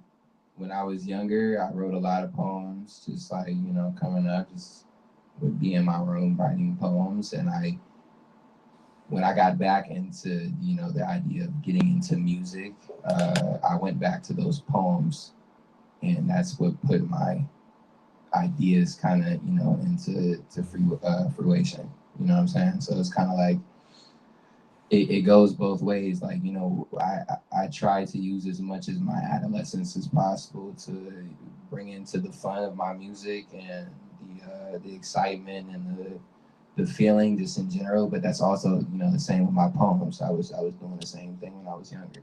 when I was younger, I wrote a lot of poems, just like, you know, coming up, just would be in my room writing poems. And when I got back into, you know, the idea of getting into music, I went back to those poems, and that's what put my ideas kind of, you know, into fruition. You know what I'm saying? So it's kind of like, it goes both ways. Like, you know, I try to use as much as my adolescence as possible to bring into the fun of my music and the excitement and the feeling just in general. But that's also, you know, the same with my poems. I was doing the same thing when I was younger.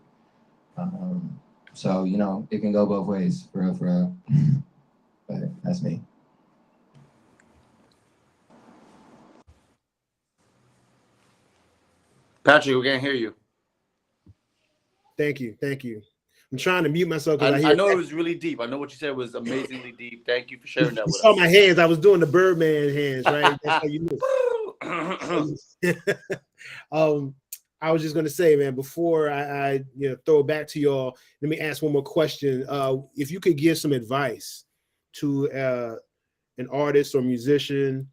So, you know, it can go both ways, for real. But that's me. Patrick, we can't hear you. Thank you. I'm trying to mute myself because I know it was really deep. I know what you said was amazingly deep. Thank you for sharing that with us. You saw my hands. I was doing the Birdman hands, right? That's how you knew. I was just gonna say, man, before I you know, throw it back to y'all, let me ask one more question. If you could give some advice to an artist or musician,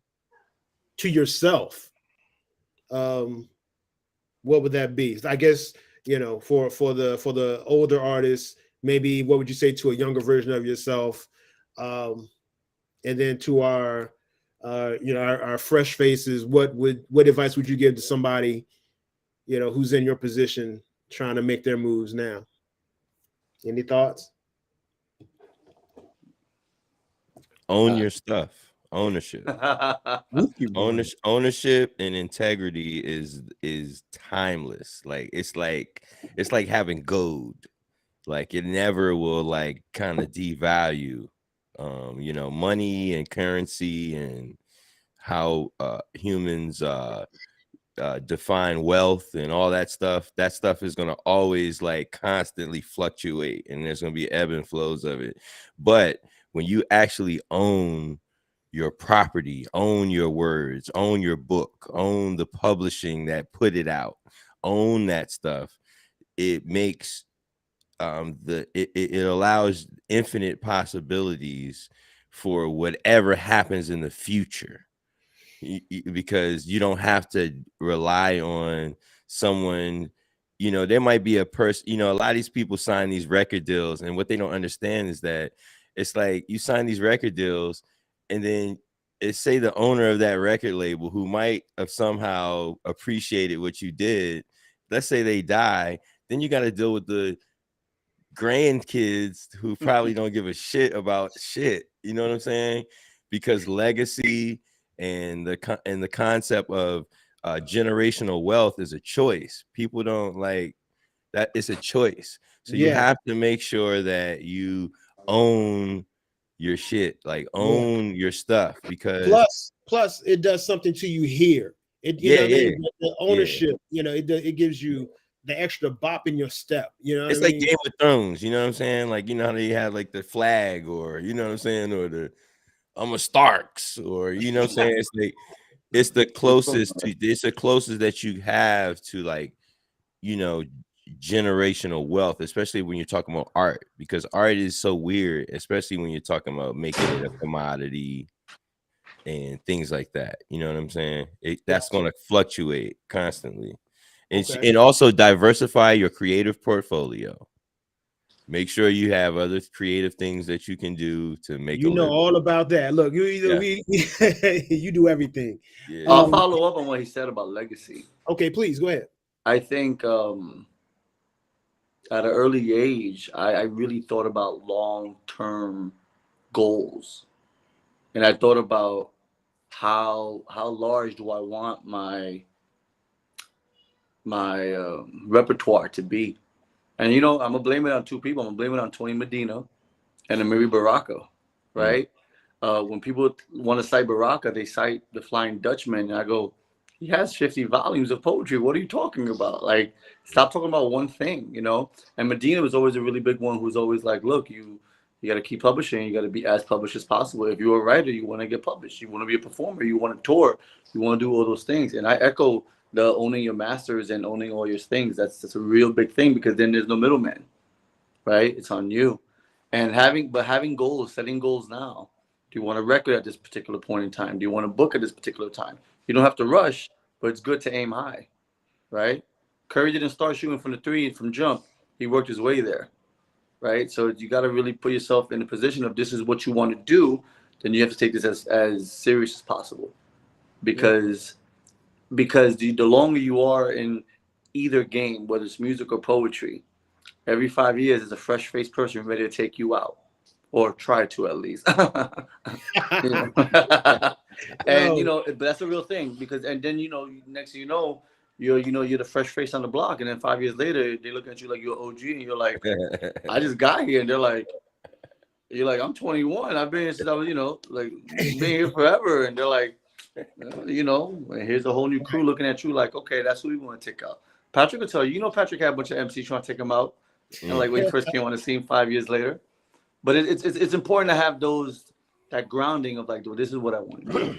to yourself, what would that be? I guess, you know, for the older artists, maybe what would you say to a younger version of yourself? And then to our you know, our fresh faces, what advice would you give to somebody, you know, who's in your position trying to make their moves now? Any thoughts? Own your stuff. Ownership. Ownership and integrity is timeless. Like it's like having gold. Like it never will like kind of devalue. You know, money and currency and how humans define wealth and all that stuff. That stuff is going to always like constantly fluctuate, and there's going to be ebb and flows of it. But when you actually own your property, own your words, own your book, own the publishing that put it out, own that stuff, it makes it allows infinite possibilities for whatever happens in the future, because you don't have to rely on someone. You know, there might be a person, you know, a lot of these people sign these record deals, and what they don't understand is that it's like you sign these record deals, and then it's say the owner of that record label, who might have somehow appreciated what you did, let's say they die, then you got to deal with the grandkids who probably don't give a shit about shit. You know what I'm saying? Because legacy and the concept of generational wealth is a choice. People don't like that. It's a choice. So you have to make sure that you own your shit, like own your stuff, because plus it does something to you here. It you know what I mean? The ownership, you know, it gives you the extra bop in your step. You know what it's I like mean? Game of Thrones. You know what I'm saying? Like, you know how they have like the flag, or you know what I'm saying, or the I'm a Starks, or you know what I'm saying? It's like it's the closest that you have to, like, you know, generational wealth, especially when you're talking about art, because art is so weird, especially when you're talking about making it a commodity and things like that. You know what I'm saying? That's going to fluctuate constantly. And also diversify your creative portfolio. Make sure you have other creative things that you can do to make You a know living. all about that. Look, you either you do everything. Yeah. I'll follow up on what he said about legacy. Okay, please go ahead. I think at an early age, I really thought about long-term goals, and I thought about how large do I want my repertoire to be. And you know, I'm gonna blame it on two people. I'm gonna blame it on Tony Medina and Amiri Baraka, right? When people want to cite Baraka, they cite the Flying Dutchman, and I go, he has 50 volumes of poetry. What are you talking about? Like, stop talking about one thing, you know? And Medina was always a really big one who's always like, look, you got to keep publishing. You got to be as published as possible. If you're a writer, you want to get published. You want to be a performer. You want to tour. You want to do all those things. And I echo the owning your masters and owning all your things. That's a real big thing, because then there's no middleman, right? It's on you. And having goals, setting goals now. Do you want a record at this particular point in time? Do you want a book at this particular time? You don't have to rush, but it's good to aim high, right? Curry didn't start shooting from the three from jump. He worked his way there, right? So you got to really put yourself in a position of this is what you want to do. Then you have to take this as serious as possible, because the longer you are in either game, whether it's music or poetry, every 5 years is a fresh-faced person ready to take you out, or try to at least. And you know, but that's a real thing, because and then you know, next thing you know, you're the fresh face on the block, and then 5 years later they look at you like you're an OG, and you're like, I just got here, and you're like, I'm 21, I've been here since I was, you know, like been here forever, and they're like, you know, here's a whole new crew looking at you like, okay, that's who we want to take out. Patrick will tell you, you know, Patrick had a bunch of MCs trying to take him out, and like when he first came on the scene 5 years later. But it's important to have that grounding of like, this is what I want to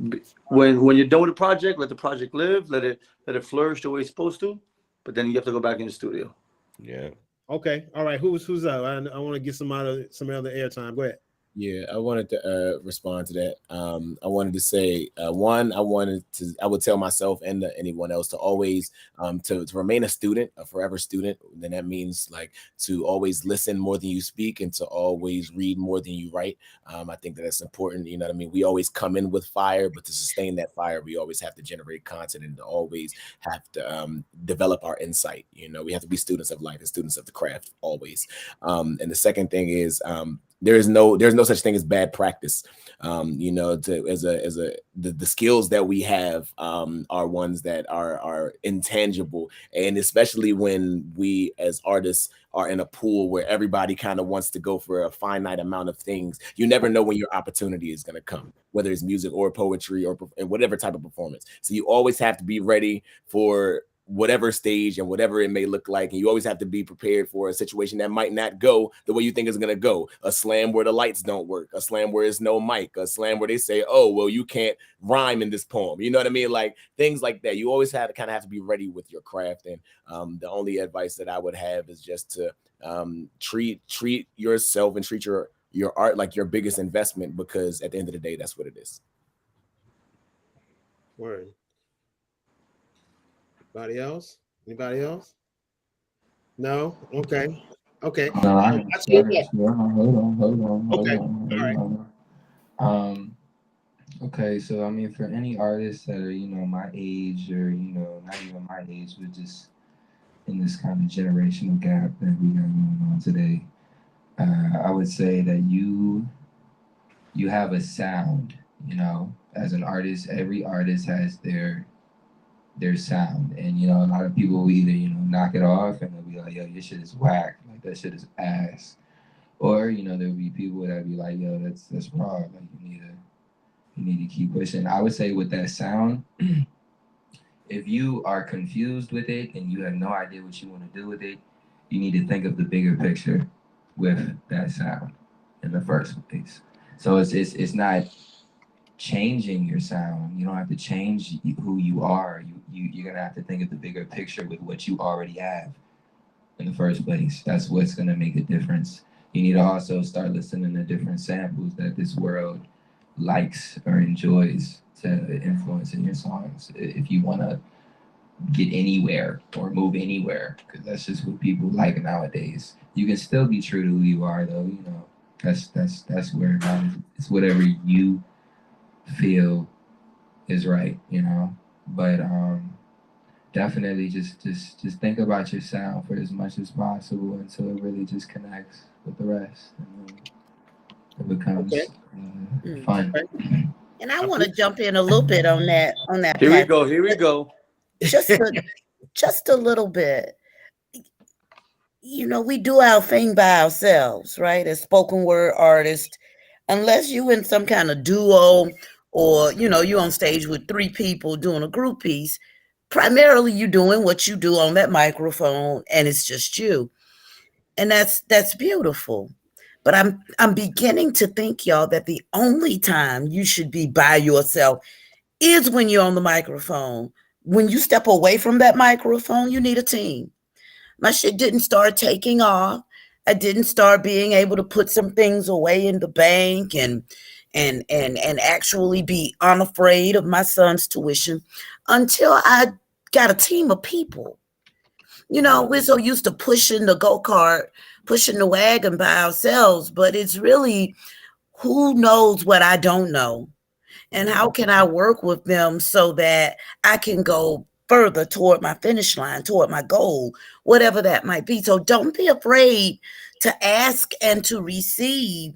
do. When you're done with the project, let the project live, let it flourish the way it's supposed to. But then you have to go back in the studio. Yeah. Okay. All right. Who's up? I want to get some other airtime. Go ahead. Yeah, I wanted to respond to that. I wanted to say, one, I would tell myself and anyone else to always to remain a student, a forever student. Then that means like to always listen more than you speak, and to always read more than you write. I think that's important. You know what I mean? We always come in with fire, but to sustain that fire, we always have to generate content, and to always have to develop our insight. You know, we have to be students of life and students of the craft always. And the second thing is, there's no such thing as bad practice. You know, the skills that we have are ones that are intangible, and especially when we as artists are in a pool where everybody kind of wants to go for a finite amount of things. You never know when your opportunity is going to come, whether it's music or poetry or whatever type of performance. So you always have to be ready for whatever stage and whatever it may look like. And you always have to be prepared for a situation that might not go the way you think it's going to go. A slam where the lights don't work, a slam where there's no mic, a slam where they say, oh, well, you can't rhyme in this poem. You know what I mean? Like things like that. You always have to be ready with your craft. And the only advice that I would have is just to treat yourself and treat your art like your biggest investment, because at the end of the day, that's what it is. Word. Anybody else? No? Okay. Hold on. Okay. All right. Okay, so I mean, for any artists that are, you know, my age, or, you know, not even my age, but just in this kind of generational gap that we got going on today, I would say that you have a sound. You know, as an artist, every artist has their sound, and you know, a lot of people will either, you know, knock it off and they'll be like, yo, your shit is whack, like that shit is ass, or you know, there'll be people that be like, yo, that's raw, like you need to keep pushing. I would say with that sound, if you are confused with it and you have no idea what you want to do with it, you need to think of the bigger picture with that sound in the first place. So it's not changing your sound. You don't have to change who you are. You're gonna have to think of the bigger picture with what you already have in the first place. That's what's gonna make a difference. You need to also start listening to different samples that this world likes or enjoys to influence in your songs. If you wanna get anywhere or move anywhere, because that's just what people like nowadays. You can still be true to who you are, though. You know, that's where it matters. It's whatever you feel is right. You know, but definitely just think about your sound for as much as possible until it really just connects with the rest, and then it becomes fun. And I want to jump in a little bit on that. Here we go. Here we go. Just a little bit. You know, we do our thing by ourselves, right? As spoken word artists, unless you in some kind of duo or, you know, you're on stage with 3 people doing a group piece, primarily you doing what you do on that microphone and it's just you. And that's beautiful. But I'm beginning to think, y'all, that the only time you should be by yourself is when you're on the microphone. When you step away from that microphone, you need a team. My shit didn't start taking off. I didn't start being able to put some things away in the bank and actually be unafraid of my son's tuition until I got a team of people. You know, we're so used to pushing the go-kart, pushing the wagon by ourselves, but it's really who knows what I don't know, and how can I work with them so that I can go further toward my finish line, toward my goal, whatever that might be. So don't be afraid to ask and to receive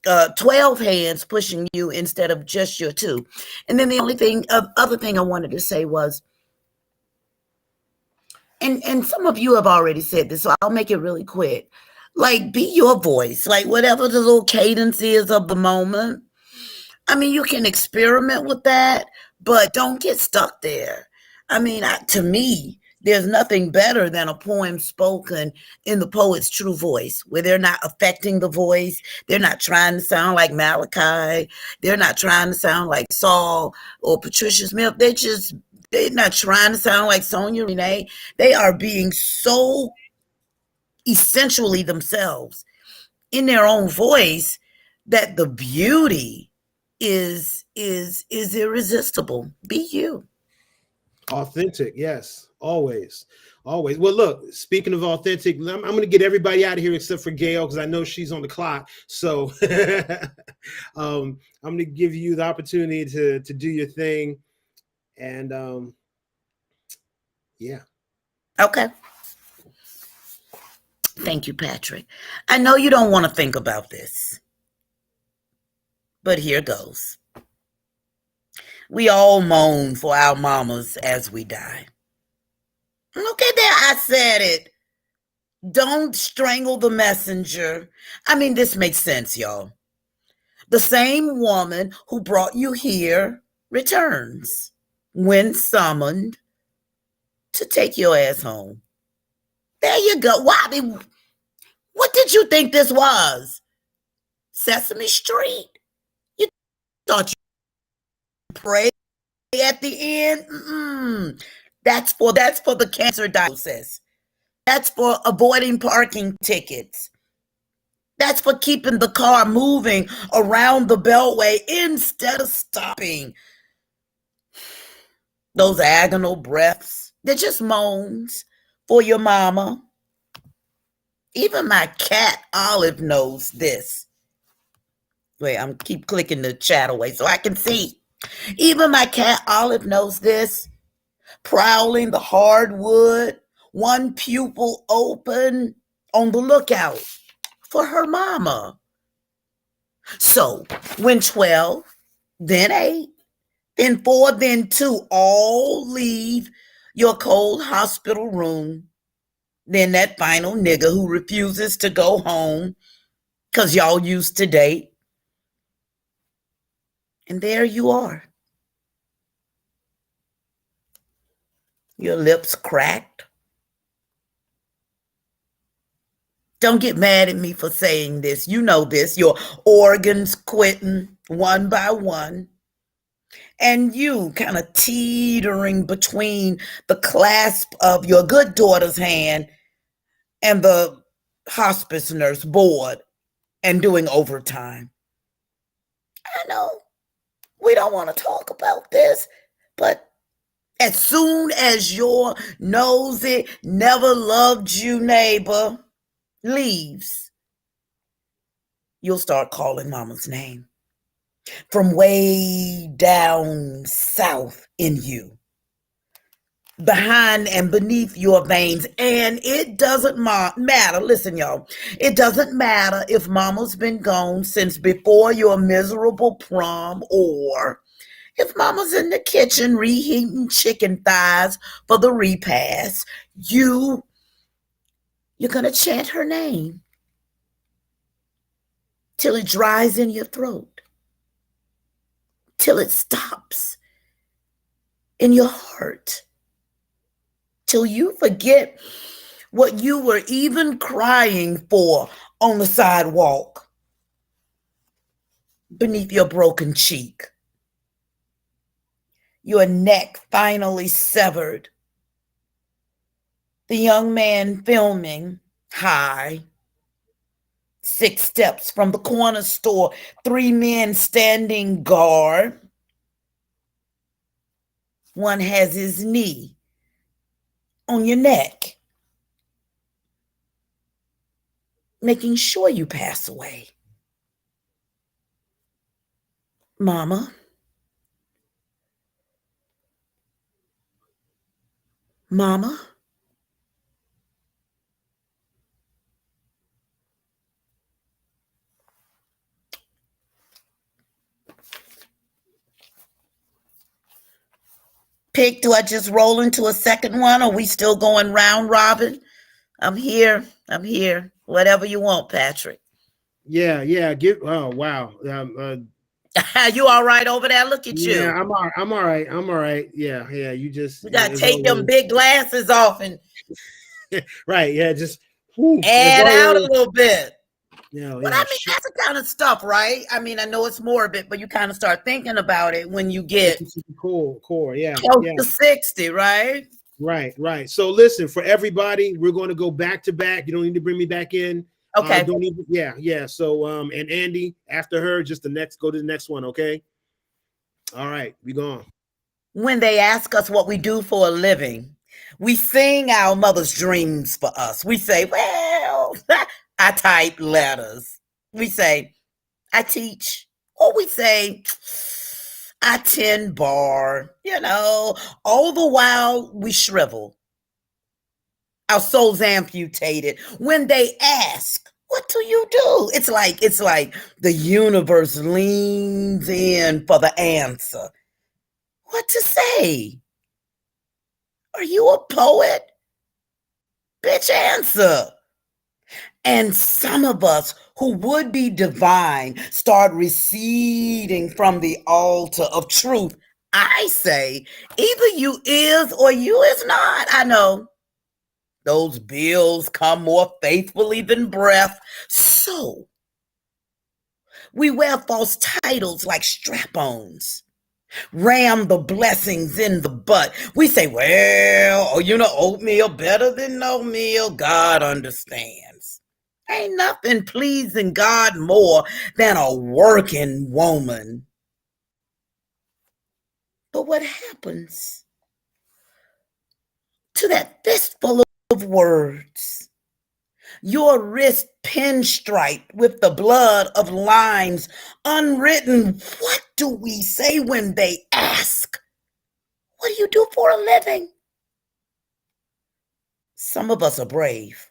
12 hands pushing you instead of just your 2. And then the other thing I wanted to say was, and some of you have already said this, so I'll make it really quick. Like, be your voice, like whatever the little cadence is of the moment. I mean, you can experiment with that, but don't get stuck there. I mean, to me, there's nothing better than a poem spoken in the poet's true voice, where they're not affecting the voice. They're not trying to sound like Malachi. They're not trying to sound like Saul or Patricia Smith. They're not trying to sound like Sonia Renee. They are being so essentially themselves in their own voice that the beauty is irresistible. Be you. Authentic, yes, always. Well, look, speaking of authentic, I'm going to get everybody out of here except for Gail, because I know she's on the clock. So I'm going to give you the opportunity to do your thing. And yeah. Okay. Thank you, Patrick. I know you don't want to think about this, but here goes. We all moan for our mamas as we die. Okay, there, I said it. Don't strangle the messenger. I mean, this makes sense, y'all. The same woman who brought you here returns when summoned to take your ass home. There you go. Why? What did you think this was? Sesame Street? You thought you pray at the end? That's for the cancer diagnosis. That's for avoiding parking tickets. That's for keeping the car moving around the beltway instead of stopping. Those agonal breaths, they're just moans for your mama. Even my cat Olive knows this. Wait, I'm keep clicking the chat away so I can see. Even my cat Olive knows this. Prowling the hardwood, one pupil open, on the lookout for her mama. So when 12, then 8, then 4, then 2 all leave your cold hospital room, then that final nigga who refuses to go home because y'all used to date. And there you are. Your lips cracked. Don't get mad at me for saying this. You know this. Your organs quitting one by one. And you kind of teetering between the clasp of your good daughter's hand and the hospice nurse board and doing overtime. I know we don't want to talk about this, but As soon as your nosy, never loved you neighbor leaves, you'll start calling mama's name from way down south in you, behind and beneath your veins. And it doesn't matter. Listen, y'all, it doesn't matter if mama's been gone since before your miserable prom, or if mama's in the kitchen reheating chicken thighs for the repast. You're gonna chant her name till it dries in your throat, till it stops in your heart, till you forget what you were even crying for on the sidewalk beneath your broken cheek. Your neck finally severed. The young man filming high, 6 steps from the corner store, 3 men standing guard. One has his knee on your neck, making sure you pass away. Mama, Mama, Pick, do I just roll into a second one? Or are we still going round robin? I'm here. Whatever you want, Patrick. Yeah. Oh, wow. You all right over there? Look at you. Yeah, I'm all right. Yeah. You just gotta take them big glasses off and right. Yeah, just add out a little bit. Yeah. But I mean, that's the kind of stuff, right? I mean, I know it's morbid, but you kind of start thinking about it when you get core. Yeah. Close to 60, right? Right. So listen, for everybody, we're going to go back to back. You don't need to bring me back in. Okay. Yeah. So and Andy, after her, just go to the next one, okay? All right, we gone. When they ask us what we do for a living, we sing our mother's dreams for us. We say, well, I type letters. We say, I teach. Or we say, I tend bar. All the while we shrivel. Our souls amputated. When they ask, what do you do? It's like the universe leans in for the answer. What to say? Are you a poet? Bitch, answer. And some of us who would be divine start receding from the altar of truth. I say, either you is or you is not. I know those bills come more faithfully than breath. So we wear false titles like strap-ons. Ram the blessings in the butt. We say, well, oatmeal better than no meal. God understands. Ain't nothing pleasing God more than a working woman. But what happens to that fistful of words? Your wrist pinstriped with the blood of lines unwritten. What do we say when they ask, what do you do for a living? Some of us are brave.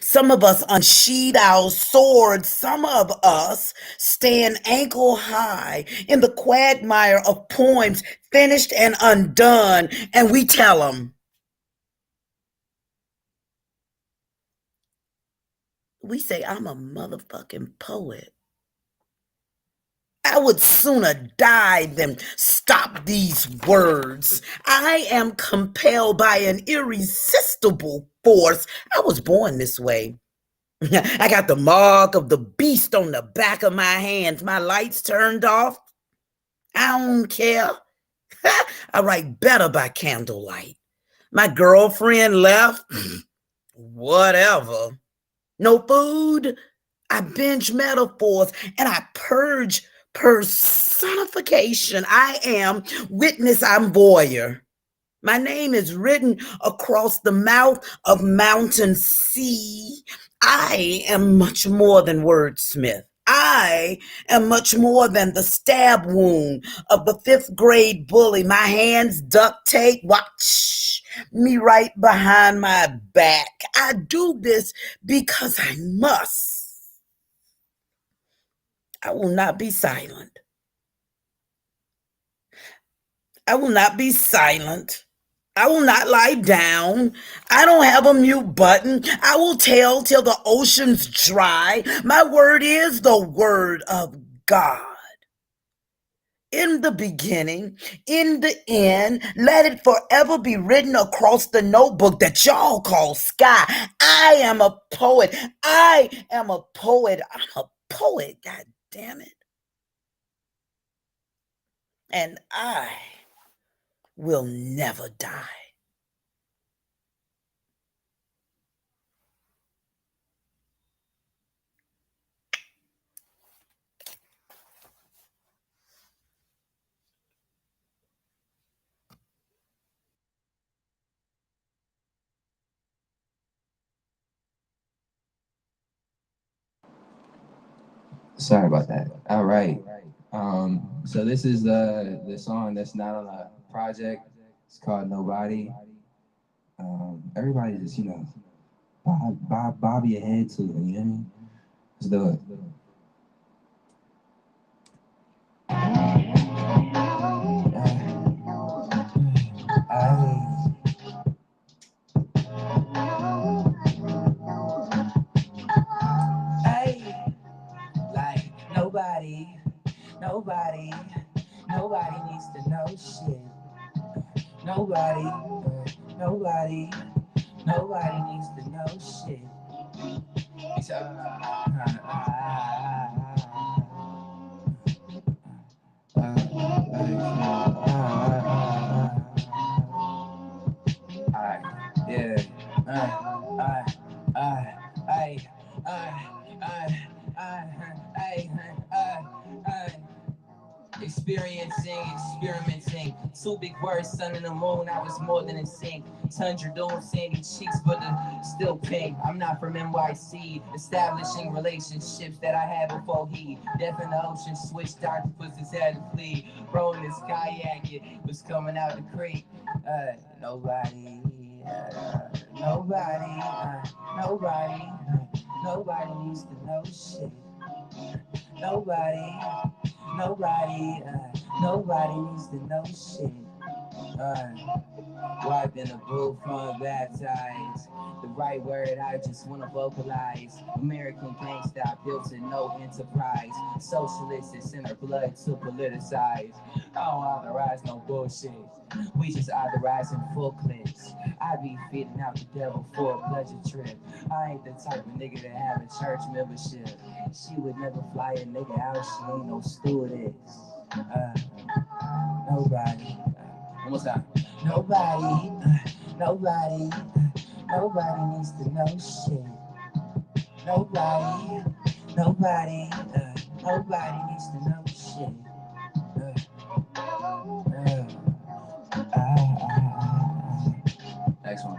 Some of us unsheathe our swords. Some of us stand ankle high in the quagmire of poems finished and undone, and we tell them, we say, I'm a motherfucking poet. I would sooner die than stop these words. I am compelled by an irresistible force. I was born this way. I got the mark of the beast on the back of my hands. My lights turned off. I don't care. I write better by candlelight. My girlfriend left. Whatever. No food. I binge metaphors and I purge personification. I am witness, I'm voyeur. My name is written across the mouth of mountain sea. I am much more than wordsmith. I am much more than the stab wound of the 5th grade bully. My hands duct tape. Watch me right behind my back. I do this because I must. I will not be silent. I will not be silent. I will not lie down. I don't have a mute button. I will tell till the oceans dry. My word is the word of God. In the beginning, in the end, let it forever be written across the notebook that y'all call sky. I am a poet. I am a poet. I'm a poet, God damn it. And I will never die. Sorry about that. All right. So this is the song that's not on a project. It's called Nobody. Everybody just, bob your head to it, you know what I mean? Let's do it. Like nobody needs to know shit. Nobody needs to know shit. Experimenting. 2 big words, sun and the moon. I was more than in sync. Tundra doom, sandy cheeks, but still pink. I'm not from NYC. Establishing relationships that I had before he. Death in the ocean, switched octopuses had to flee. Rolling this kayak, it was coming out the creek. Nobody needs to know shit. Nobody needs to know shit. Wiped in a booth, unbaptized. The right word, I just wanna vocalize. American gangsta, built in no enterprise. Socialists in our blood to politicize. I don't authorize no bullshit. We just authorizing full clips. I be feeding out the devil for a pleasure trip. I ain't the type of nigga to have a church membership. She would never fly a nigga out, she ain't no stewardess. Nobody. One more time. Nobody needs to know shit. Nobody needs to know shit. Next one.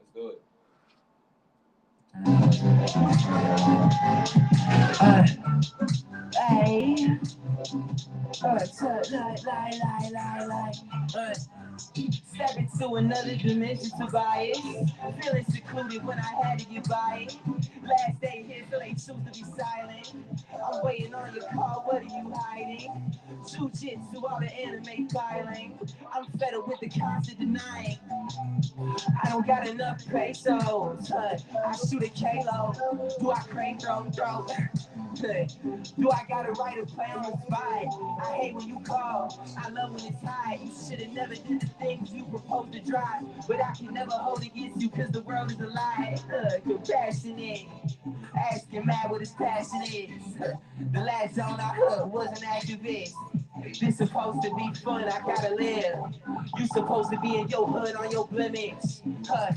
Let's do it. Step into another dimension to buy it. Feeling secluded when I had to get by it. Last day here, so they choose to be silent. I'm waiting on your call, what are you hiding? Jujitsu, all the anime filing. I'm fed up with the constant denying. I don't got enough pesos. I shoot a kilo. Do I crane throw? Do I gotta write a play on the spot? I hate when you call. I love when it's high. You should've never did the things you proposed to drive. But I can never hold against you cause the world is a lie. Compassionate. Asking mad what his passion is. The last zone I heard was an activist. This supposed to be fun, I gotta live. You supposed to be in your hood on your blemish. Step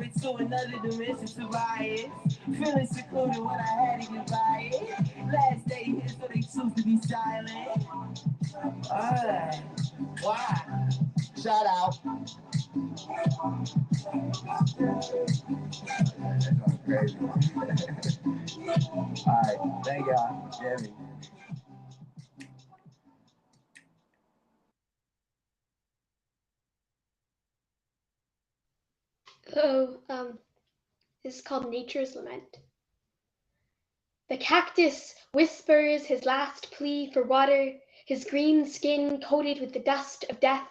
into another dimension to buy it. Feeling secluded when I had to get by it. Last day here, so they choose to be silent. Alright, why? Shout out. Crazy. Alright, thank y'all. Jeremy. This is called Nature's Lament. The cactus whispers his last plea for water, his green skin coated with the dust of death.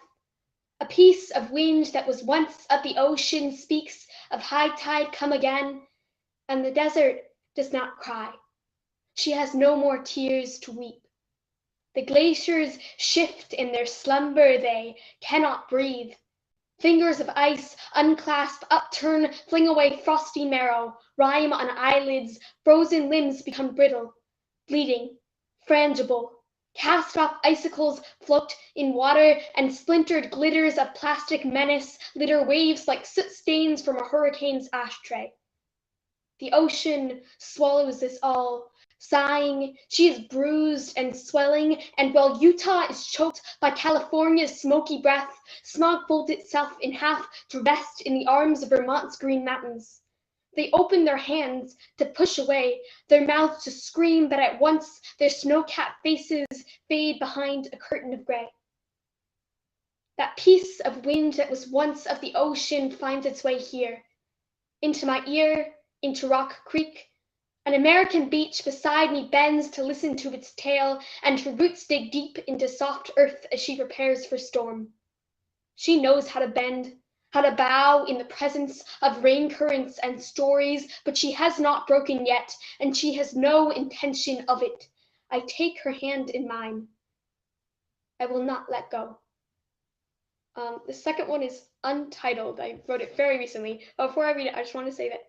A piece of wind that was once of the ocean speaks of high tide come again, and the desert does not cry. She has no more tears to weep. The glaciers shift in their slumber, they cannot breathe. Fingers of ice unclasp, upturn, fling away frosty marrow, rime on eyelids, frozen limbs become brittle, bleeding, frangible. Cast off icicles float in water, and splintered glitters of plastic menace litter waves like soot stains from a hurricane's ashtray. The ocean swallows this all. Sighing, she is bruised and swelling, and while Utah is choked by California's smoky breath, smog folds itself in half to rest in the arms of Vermont's Green Mountains. They open their hands to push away, their mouths to scream, but at once their snow-capped faces fade behind a curtain of gray. That piece of wind that was once of the ocean finds its way here, into my ear, into Rock Creek. An American beach beside me bends to listen to its tale, and her roots dig deep into soft earth as she prepares for storm. She knows how to bend, how to bow in the presence of rain currents and stories, but she has not broken yet, and she has no intention of it. I take her hand in mine. I will not let go. The second one is Untitled. I wrote it very recently. But before I read it, I just want to say that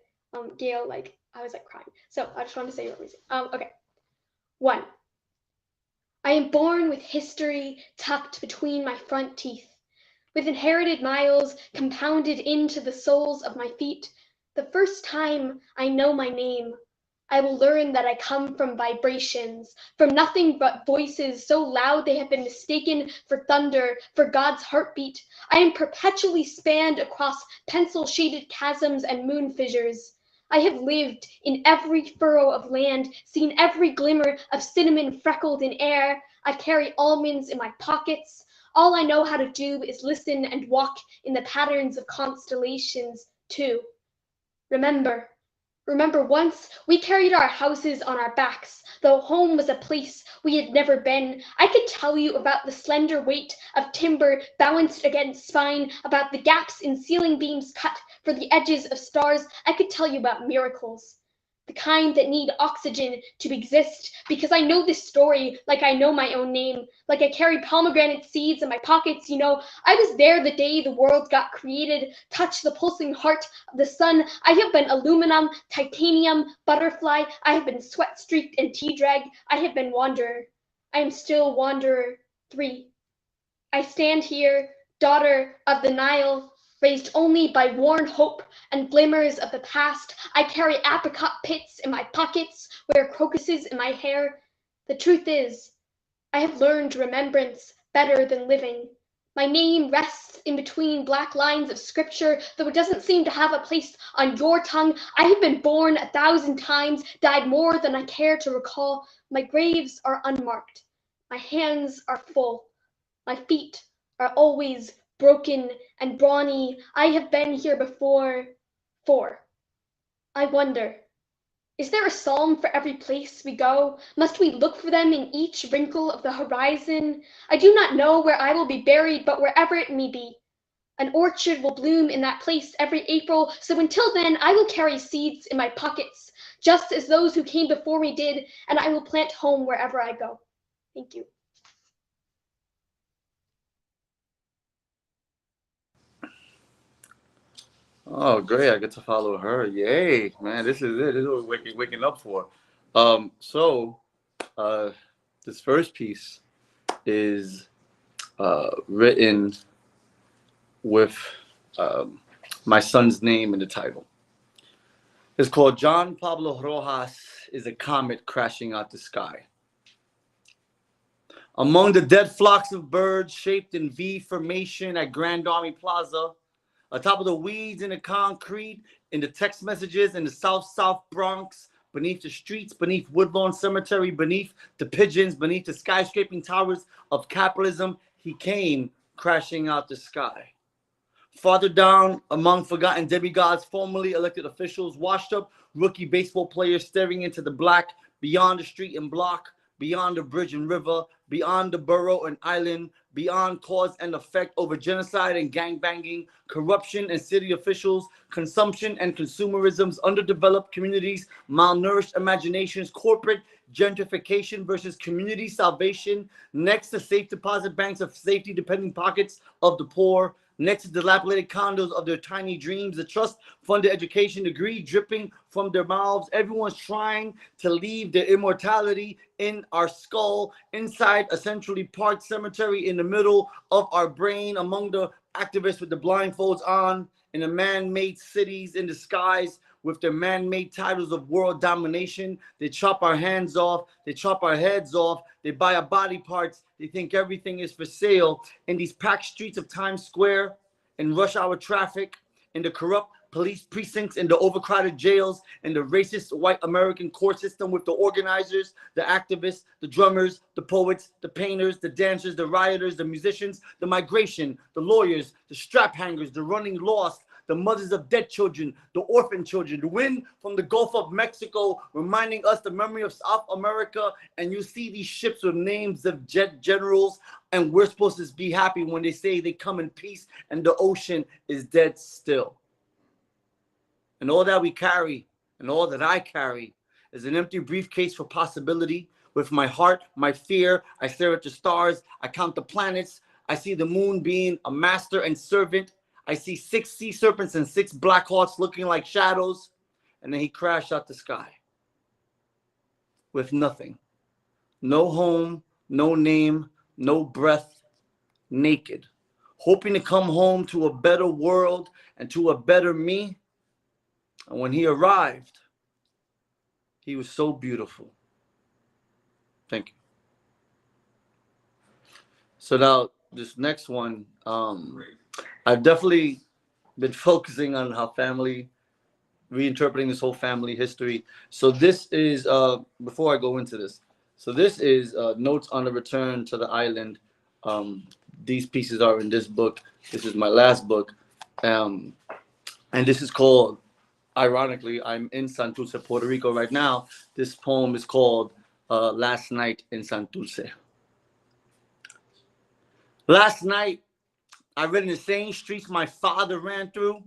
Gail, I was crying. So I just want to say what reason. Okay. 1. I am born with history tucked between my front teeth, with inherited miles compounded into the soles of my feet. The first time I know my name, I will learn that I come from vibrations, from nothing but voices so loud they have been mistaken for thunder, for God's heartbeat. I am perpetually spanned across pencil-shaded chasms and moon fissures. I have lived in every furrow of land, seen every glimmer of cinnamon freckled in air. I carry almonds in my pockets. All I know how to do is listen and walk in the patterns of constellations, too. Remember once we carried our houses on our backs, though home was a place we had never been. I could tell you about the slender weight of timber balanced against spine, about the gaps in ceiling beams cut for the edges of stars. I could tell you about miracles, the kind that need oxygen to exist, because I know this story like I know my own name, like I carry pomegranate seeds in my pockets. You know, I was there the day the world got created, touched the pulsing heart of the sun. I have been aluminum, titanium, butterfly. I have been sweat-streaked and tea-drag. I have been wanderer. I am still wanderer 3. I stand here, daughter of the Nile, raised only by worn hope and glimmers of the past. I carry apricot pits in my pockets, wear crocuses in my hair. The truth is, I have learned remembrance better than living. My name rests in between black lines of scripture, though it doesn't seem to have a place on your tongue. I have been born 1,000 times, died more than I care to recall. My graves are unmarked. My hands are full. My feet are always broken and brawny. I have been here before. 4. I wonder, is there a psalm for every place we go? Must we look for them in each wrinkle of the horizon? I do not know where I will be buried, but wherever it may be, an orchard will bloom in that place every April. So until then, I will carry seeds in my pockets, just as those who came before me did, and I will plant home wherever I go. Thank you. Oh, great. I get to follow her. Yay, man. This is it. This is what we're waking up for. So This first piece is written with my son's name in the title. It's called John Pablo Rojas is a Comet Crashing Out the Sky. Among the dead flocks of birds shaped in V formation at Grand Army Plaza, atop of the weeds in the concrete, in the text messages in the South Bronx, beneath the streets, beneath Woodlawn Cemetery, beneath the pigeons, beneath the skyscraping towers of capitalism, he came crashing out the sky. Farther down, among forgotten demigods, formerly elected officials, washed up rookie baseball players staring into the black, beyond the street and block, beyond the bridge and river, beyond the borough and island, beyond cause and effect over genocide and gangbanging, corruption and city officials, consumption and consumerisms, underdeveloped communities, malnourished imaginations, corporate gentrification versus community salvation, next to safe deposit banks of safety depending pockets of the poor, next to dilapidated condos of their tiny dreams, the trust-funded education degree dripping from their mouths. Everyone's trying to leave their immortality in our skull, inside a centrally parked cemetery in the middle of our brain, among the activists with the blindfolds on, in the man-made cities in the skies with their man-made titles of world domination. They chop our hands off, they chop our heads off, they buy our body parts, they think everything is for sale. In these packed streets of Times Square, in rush hour traffic, in the corrupt police precincts, in the overcrowded jails, in the racist white American court system with the organizers, the activists, the drummers, the poets, the painters, the dancers, the rioters, the musicians, the migration, the lawyers, the strap hangers, the running lost, the mothers of dead children, the orphan children, the wind from the Gulf of Mexico reminding us the memory of South America. And you see these ships with names of jet generals, and we're supposed to be happy when they say they come in peace and the ocean is dead still. And all that we carry, and all that I carry, is an empty briefcase for possibility. With my heart, my fear, I stare at the stars, I count the planets, I see the moon being a master and servant. I see 6 sea serpents and 6 black hawks looking like shadows. And then he crashed out the sky with nothing. No home, no name, no breath, naked. Hoping to come home to a better world and to a better me. And when he arrived, he was so beautiful. Thank you. So now this next one, I've definitely been focusing on how family, reinterpreting this whole family history. So this is, before I go into this, so this is Notes on the Return to the Island. These pieces are in this book. This is my last book. And this is called, ironically, I'm in Santurce, Puerto Rico right now. This poem is called Last Night in Santurce. Last night, I read in the same streets my father ran through,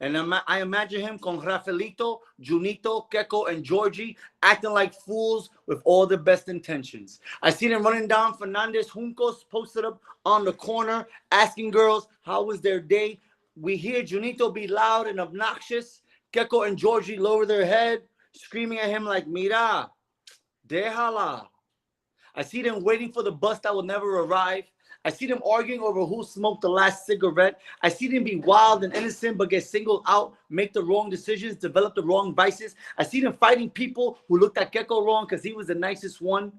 and I imagine him con Rafaelito, Junito, Keko, and Georgie acting like fools with all the best intentions. I seen him running down Fernandez Juncos, posted up on the corner, asking girls how was their day. We hear Junito be loud and obnoxious. Keko and Georgie lower their head, screaming at him like, Mira, déjala. I see them waiting for the bus that will never arrive. I see them arguing over who smoked the last cigarette. I see them be wild and innocent but get singled out, make the wrong decisions, develop the wrong vices. I see them fighting people who looked at Keko wrong because he was the nicest one.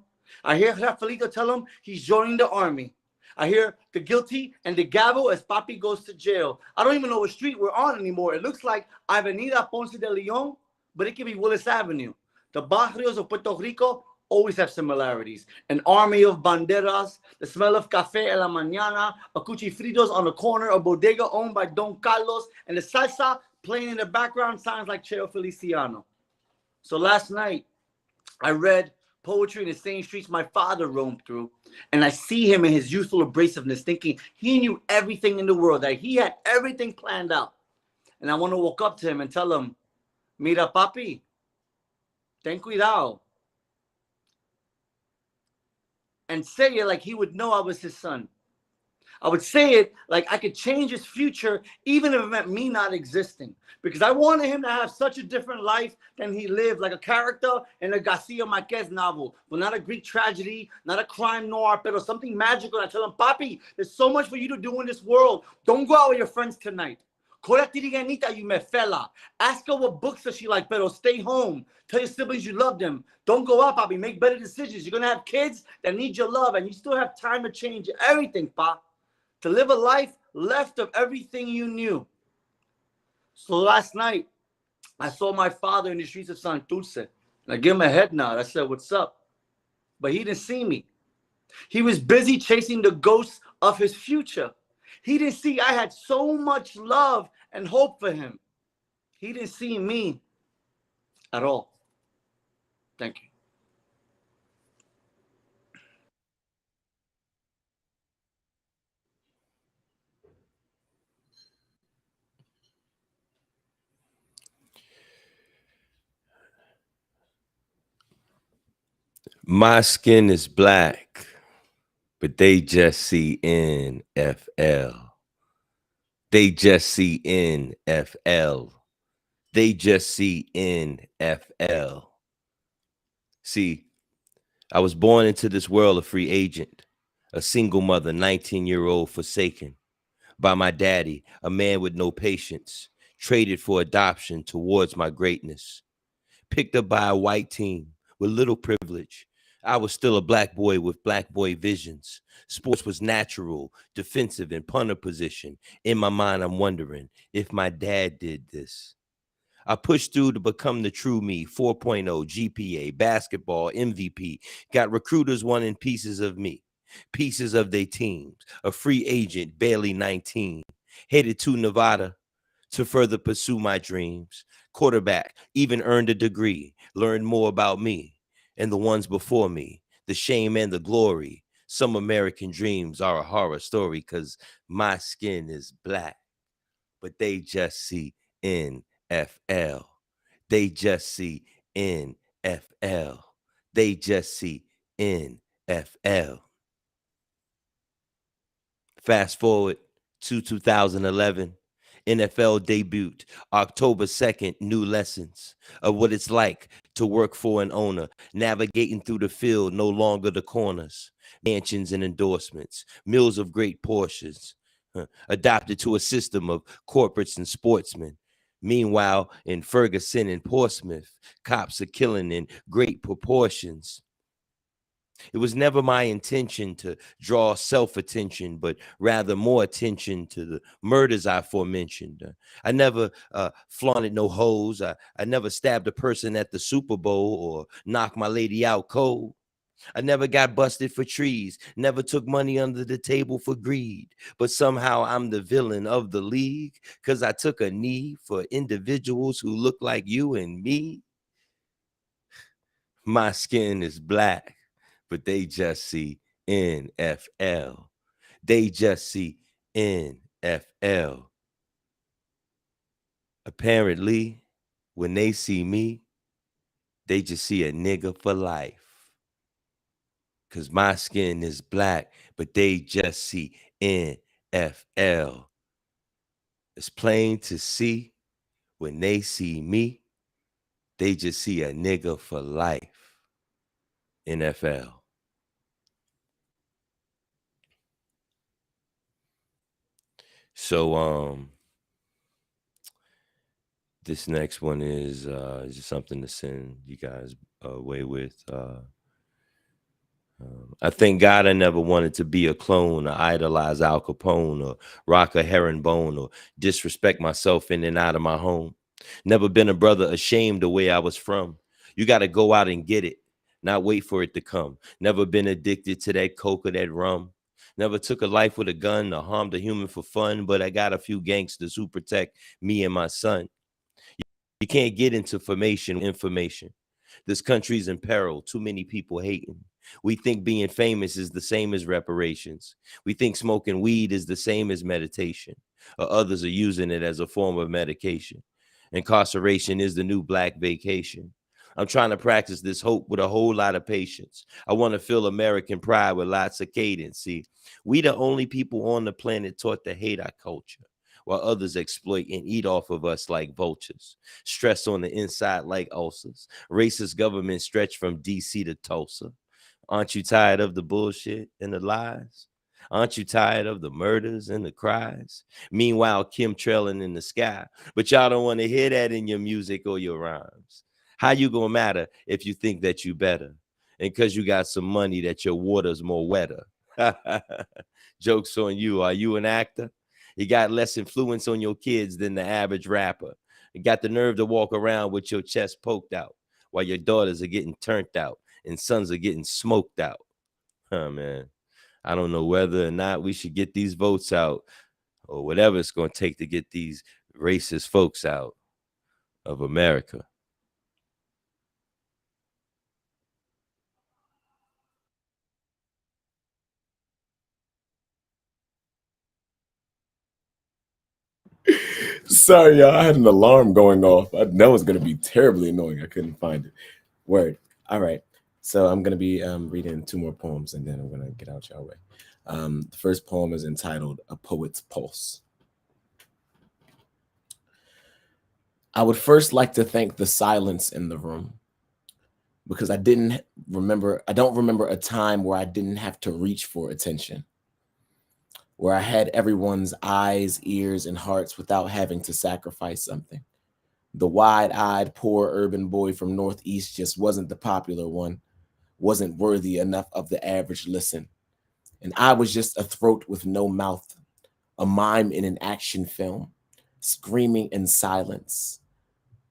I hear Rafaelito tell him he's joining the army. I hear the guilty and the gavel as Papi goes to jail. I don't even know what street we're on anymore. It looks like Avenida Ponce de Leon, but it could be Willis Avenue. The barrios of Puerto Rico always have similarities. An army of banderas, the smell of café en la mañana, a cuchifritos on the corner, a bodega owned by Don Carlos, and the salsa playing in the background sounds like Cheo Feliciano. So last night, I read poetry in the same streets my father roamed through, and I see him in his youthful abrasiveness, thinking he knew everything in the world, that he had everything planned out. And I want to walk up to him and tell him, Mira, papi, ten cuidado. And say it like he would know I was his son. I would say it like I could change his future, even if it meant me not existing. Because I wanted him to have such a different life than he lived, like a character in a Garcia Marquez novel, but not a Greek tragedy, not a crime noir, but something magical. And I tell him, Papi, there's so much for you to do in this world. Don't go out with your friends tonight. Call that tiriganita, you me fella. Ask her what books does she like, pero stay home. Tell your siblings you love them. Don't go out, Papi. Make better decisions. You're going to have kids that need your love, and you still have time to change everything, Pa. To live a life left of everything you knew. So last night, I saw my father in the streets of Santurce. And I gave him a head nod. I said, what's up? But he didn't see me. He was busy chasing the ghosts of his future. He didn't see I had so much love and hope for him. He didn't see me at all. Thank you. My skin is black, but they just see NFL. They just see NFL. They just see NFL. See, I was born into this world a free agent, a single mother, 19-year-old forsaken by my daddy, a man with no patience, traded for adoption towards my greatness, picked up by a white team with little privilege. I was still a black boy with black boy visions. Sports was natural, defensive, and punter position. In my mind, I'm wondering if my dad did this. I pushed through to become the true me, 4.0 GPA, basketball, MVP. Got recruiters wanting pieces of me, pieces of their teams. A free agent, barely 19. Headed to Nevada to further pursue my dreams. Quarterback, even earned a degree. Learned more about me and the ones before me. The shame and the glory. Some American dreams are a horror story because my skin is black, but they just see NFL. They just see NFL. They just see NFL. Fast forward to 2011. NFL debuted October 2nd, new lessons of what it's like to work for an owner, navigating through the field, no longer the corners, mansions and endorsements, meals of great portions, adopted to a system of corporates and sportsmen. Meanwhile, in Ferguson and Portsmouth, cops are killing in great proportions. It was never my intention to draw self-attention, but rather more attention to the murders I aforementioned. I never flaunted no hoes. I never stabbed a person at the Super Bowl or knocked my lady out cold. I never got busted for trees, never took money under the table for greed. But somehow I'm the villain of the league because I took a knee for individuals who look like you and me. My skin is black, but they just see NFL. They just see NFL. Apparently, when they see me, they just see a nigga for life. Because my skin is black, but they just see NFL. It's plain to see when they see me, they just see a nigga for life. NFL. So this next one is just something to send you guys away with. I thank God I never wanted to be a clone or idolize Al Capone or rock a herringbone or disrespect myself in and out of my home. Never been a brother ashamed the way I was from. You got to go out and get it, not wait for it to come. Never been addicted to that coke or that rum. Never took a life with a gun or harmed a human for fun, but I got a few gangsters who protect me and my son. You can't get into information. This country's in peril. Too many people hating. We think being famous is the same as reparations. We think smoking weed is the same as meditation, or others are using it as a form of medication. Incarceration is the new black vacation. I'm trying to practice this hope with a whole lot of patience. I want to feel American pride with lots of cadence. See, we the only people on the planet taught to hate our culture, while others exploit and eat off of us like vultures. Stress on the inside like ulcers. Racist government stretch from DC to Tulsa. Aren't you tired of the bullshit and the lies? Aren't you tired of the murders and the cries? Meanwhile, Kim trailing in the sky. But y'all don't want to hear that in your music or your rhymes. How you gonna matter if you think that you better? And because you got some money that your water's more wetter. Joke's on you. Are you an actor? You got less influence on your kids than the average rapper. You got the nerve to walk around with your chest poked out while your daughters are getting turned out and sons are getting smoked out. Oh, man. I don't know whether or not we should get these votes out or whatever it's going to take to get these racist folks out of America. Sorry, y'all. I had an alarm going off. I know it's going to be terribly annoying. I couldn't find it. Word. All right. So I'm going to be reading 2 more poems, and then I'm going to get out y'all way. The first poem is entitled A Poet's Pulse. I would first like to thank the silence in the room, because I don't remember a time where I didn't have to reach for attention, where I had everyone's eyes, ears, and hearts without having to sacrifice something. The wide-eyed, poor urban boy from Northeast just wasn't the popular one, wasn't worthy enough of the average listen. And I was just a throat with no mouth, a mime in an action film, screaming in silence.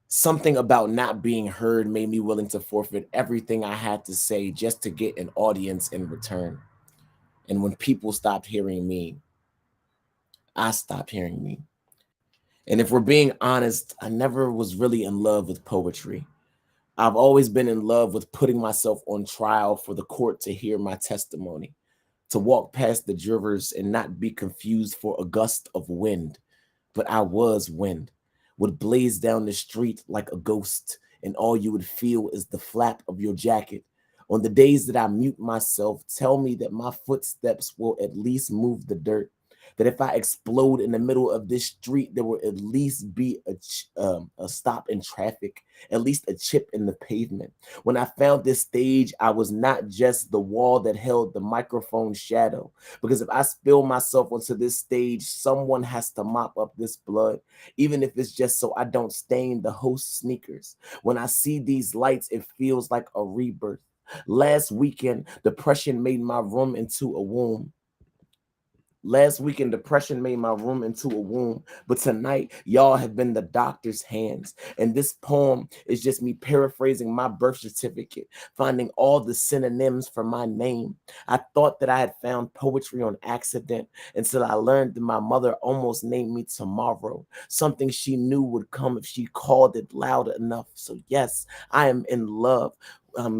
Something about not being heard made me willing to forfeit everything I had to say just to get an audience in return. And when people stopped hearing me, I stopped hearing me. And if we're being honest, I never was really in love with poetry. I've always been in love with putting myself on trial for the court to hear my testimony, to walk past the jurors and not be confused for a gust of wind. But I was wind, would blaze down the street like a ghost, and all you would feel is the flap of your jacket. On the days that I mute myself, tell me that my footsteps will at least move the dirt, that if I explode in the middle of this street, there will at least be a stop in traffic, at least a chip in the pavement. When I found this stage, I was not just the wall that held the microphone shadow, because if I spill myself onto this stage, someone has to mop up this blood, even if it's just so I don't stain the host's sneakers. When I see these lights, it feels like a rebirth. Last weekend, depression made my room into a womb. Depression made my room into a womb, but tonight, y'all have been the doctor's hands. And this poem is just me paraphrasing my birth certificate, finding all the synonyms for my name. I thought that I had found poetry on accident until I learned that my mother almost named me Tomorrow, something she knew would come if she called it loud enough. So yes, I am in love. I'm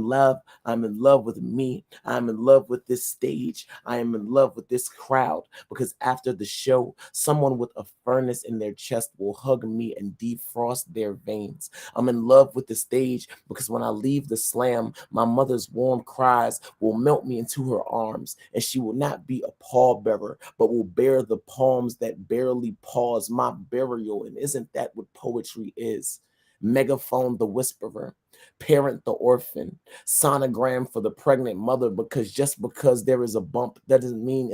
in love with me. I'm in love with this stage. I am in love with this crowd, because after the show, someone with a furnace in their chest will hug me and defrost their veins. I'm in love with the stage because when I leave the slam, my mother's warm cries will melt me into her arms, and she will not be a pallbearer, but will bear the palms that barely pause my burial. And isn't that what poetry is? Megaphone the whisperer, parent the orphan, sonogram for the pregnant mother, because just because there is a bump, that doesn't mean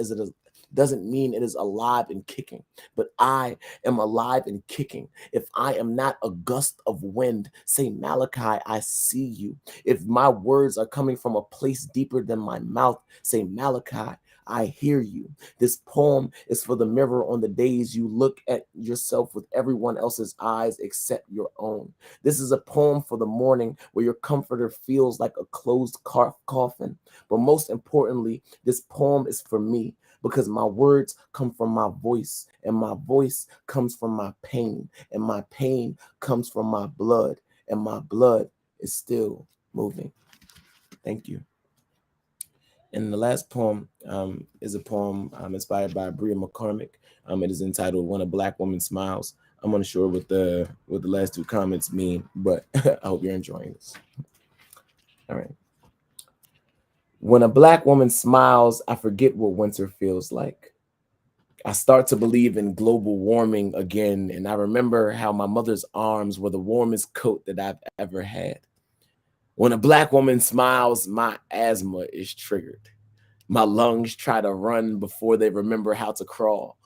it is alive and kicking. But I am alive and kicking. If I am not a gust of wind, say Malachi, I see you. If my words are coming from a place deeper than my mouth, say Malachi, I hear you. This poem is for the mirror on the days you look at yourself with everyone else's eyes except your own. This is a poem for the morning where your comforter feels like a closed coffin. But most importantly, this poem is for me, because my words come from my voice, and my voice comes from my pain, and my pain comes from my blood, and my blood is still moving. Thank you. And the last poem is a poem inspired by Bria McCormick. It is entitled When a Black Woman Smiles. I'm unsure what the last two comments mean, but I hope you're enjoying this. All right. When a Black woman smiles, I forget what winter feels like. I start to believe in global warming again, and I remember how my mother's arms were the warmest coat that I've ever had. When a Black woman smiles, my asthma is triggered. My lungs try to run before they remember how to crawl.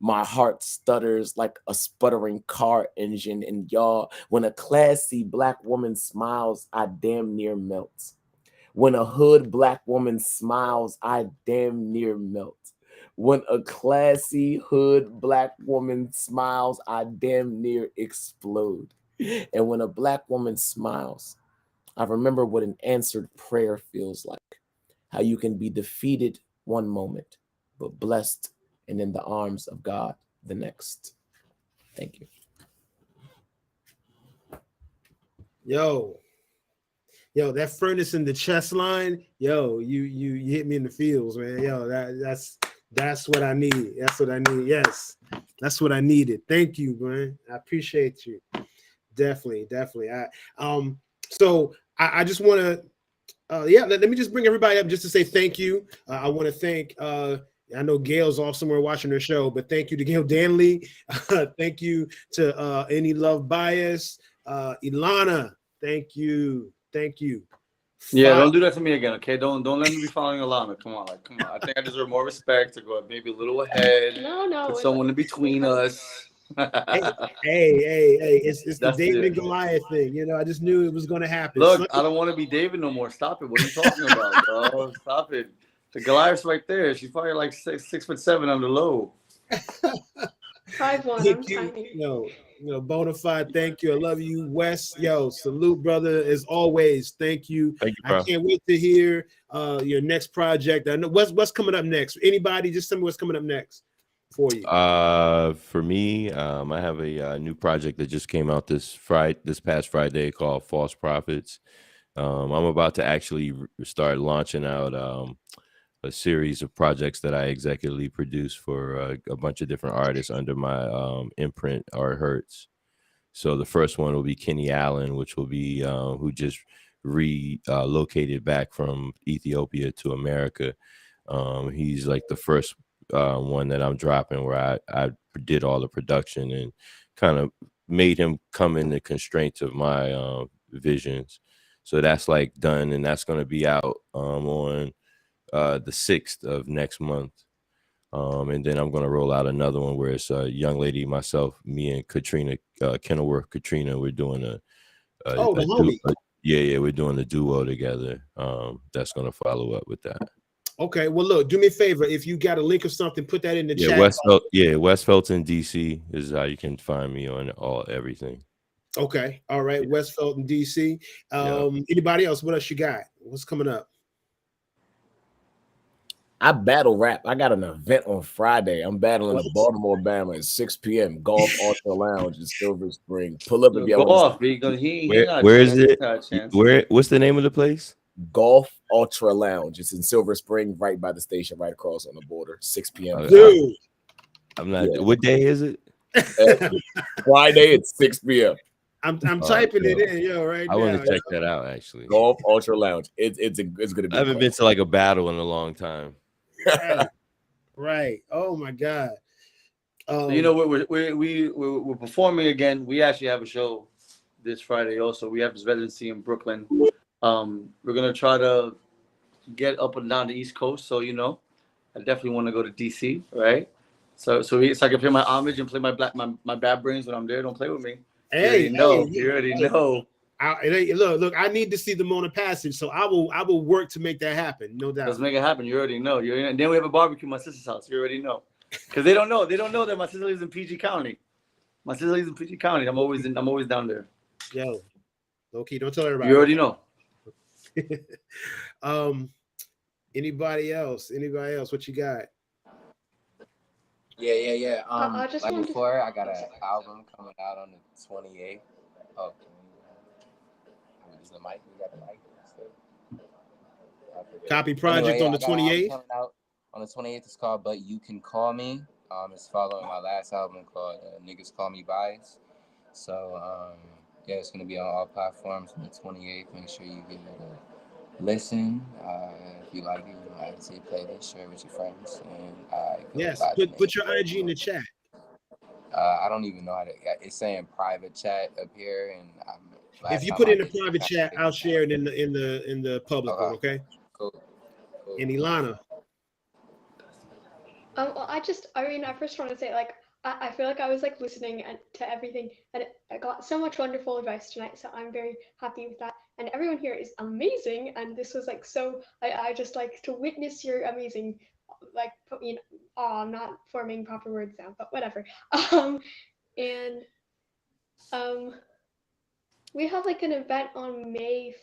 My heart stutters like a sputtering car engine, and y'all, when a classy Black woman smiles, I damn near melt. When a hood Black woman smiles, I damn near melt. When a classy hood Black woman smiles, I damn near explode. And when a Black woman smiles, I remember what an answered prayer feels like. How you can be defeated one moment, but blessed and in the arms of God the next. Thank you. Yo, that furnace in the chest line, yo, you hit me in the feels, man. Yo, that's what I need. That's what I need. Yes, that's what I needed. Thank you, man. I appreciate you. Definitely. So I just want to, let me just bring everybody up just to say thank you. I want to thank. I know Gail's off somewhere watching her show, but thank you to Gail Danley. Thank you to Any Love Bias, Elana. Thank you. Yeah, don't do that to me again, okay? Don't let me be following Alana. Come on. I think I deserve more respect to go maybe a little ahead. No. Put someone in between us. Hey, it's the David and Goliath thing. You know, I just knew it was going to happen. Look, I don't want to be David no more. Stop it. What are you talking about, bro? Stop it. The Goliath's right there. She's probably like 6'7" on the low. 5'1". I'm tiny. No, Bonafide, thank you. I love you, Wes. Yo, salute, brother, as always. Thank you. Bro. I can't wait to hear your next project. I know what's coming up next. Anybody, just tell me what's coming up next for you. For me, I have a new project that just came out this past Friday called False Prophets. I'm about to actually start launching out a series of projects that I executively produce for a bunch of different artists under my imprint, Art Hurts. So the first one will be Kenny Allen, which will be who just relocated back from Ethiopia to America. He's like the first one that I'm dropping where I did all the production and kind of made him come in the constraints of my visions. So that's like done, and that's going to be out on the 6th of next month. And then I'm going to roll out another one where it's a young lady, myself, me and Katrina, Kenilworth Katrina. We're doing the homie. We're doing the duo together. That's going to follow up with that. Okay, well, look, do me a favor. If you got a link or something, put that in the chat. Wes Felton DC is how you can find me on everything. Okay, all right, Wes Felton DC. Anybody else? What else you got? What's coming up? I battle rap. I got an event on Friday. I'm battling the Baltimore Bama at 6 p.m. Golf Ultra Lounge in Silver Spring. Pull up if you want to. Where is it? What's the name of the place? Golf Ultra Lounge. It's in Silver Spring, right by the station, right across on the border. 6 p.m. Dude, I'm not. Yeah. What day is it? Friday at 6 p.m. I'm typing it in, right now. I want to check that out, actually. Golf Ultra Lounge. It's gonna be. I haven't been to like a battle in a long time. Right. Oh my God. So, you know, we're performing again. We actually have a show this Friday. Also, we have this residency in Brooklyn. We're gonna try to get up and down the East Coast. So, you know, I definitely want to go to DC, right? So I can pay my homage and play my bad brains when I'm there. Don't play with me. Hey, you already know. Look, I need to see the Mona Passage, so I will work to make that happen, no doubt. Let's make it happen. You already know. And then we have a barbecue at my sister's house. You already know, because they don't know that my sister lives in PG County. My sister lives in PG County. I'm always down there. Yo, okay, don't tell everybody. You already know. Anybody else? What you got? Yeah. I just like before, I got an album coming out on the 28th. Oh, is the mic? You got the mic? Copy project on the 28th. Coming out on the 28th. It's called "But You Can Call Me." It's following my last album called Niggas Call Me Bias. So yeah, it's gonna be on all platforms on the 28th. Make sure you give it a listen. If you like it, add it to your playlist, share it with your friends, and Yes, put your IG in the chat. I don't even know how to. It's saying private chat up here, and if you put in the private chat, I'll share it in the public one. Okay. Cool. And Elana. Well, I first want to say, like, I feel like I was like listening to everything, and I got so much wonderful advice tonight. So I'm very happy with that. And everyone here is amazing. And this was like so. I just like to witness your amazing, like, you know. Oh, I'm not forming proper words now, but whatever. We have like an event on May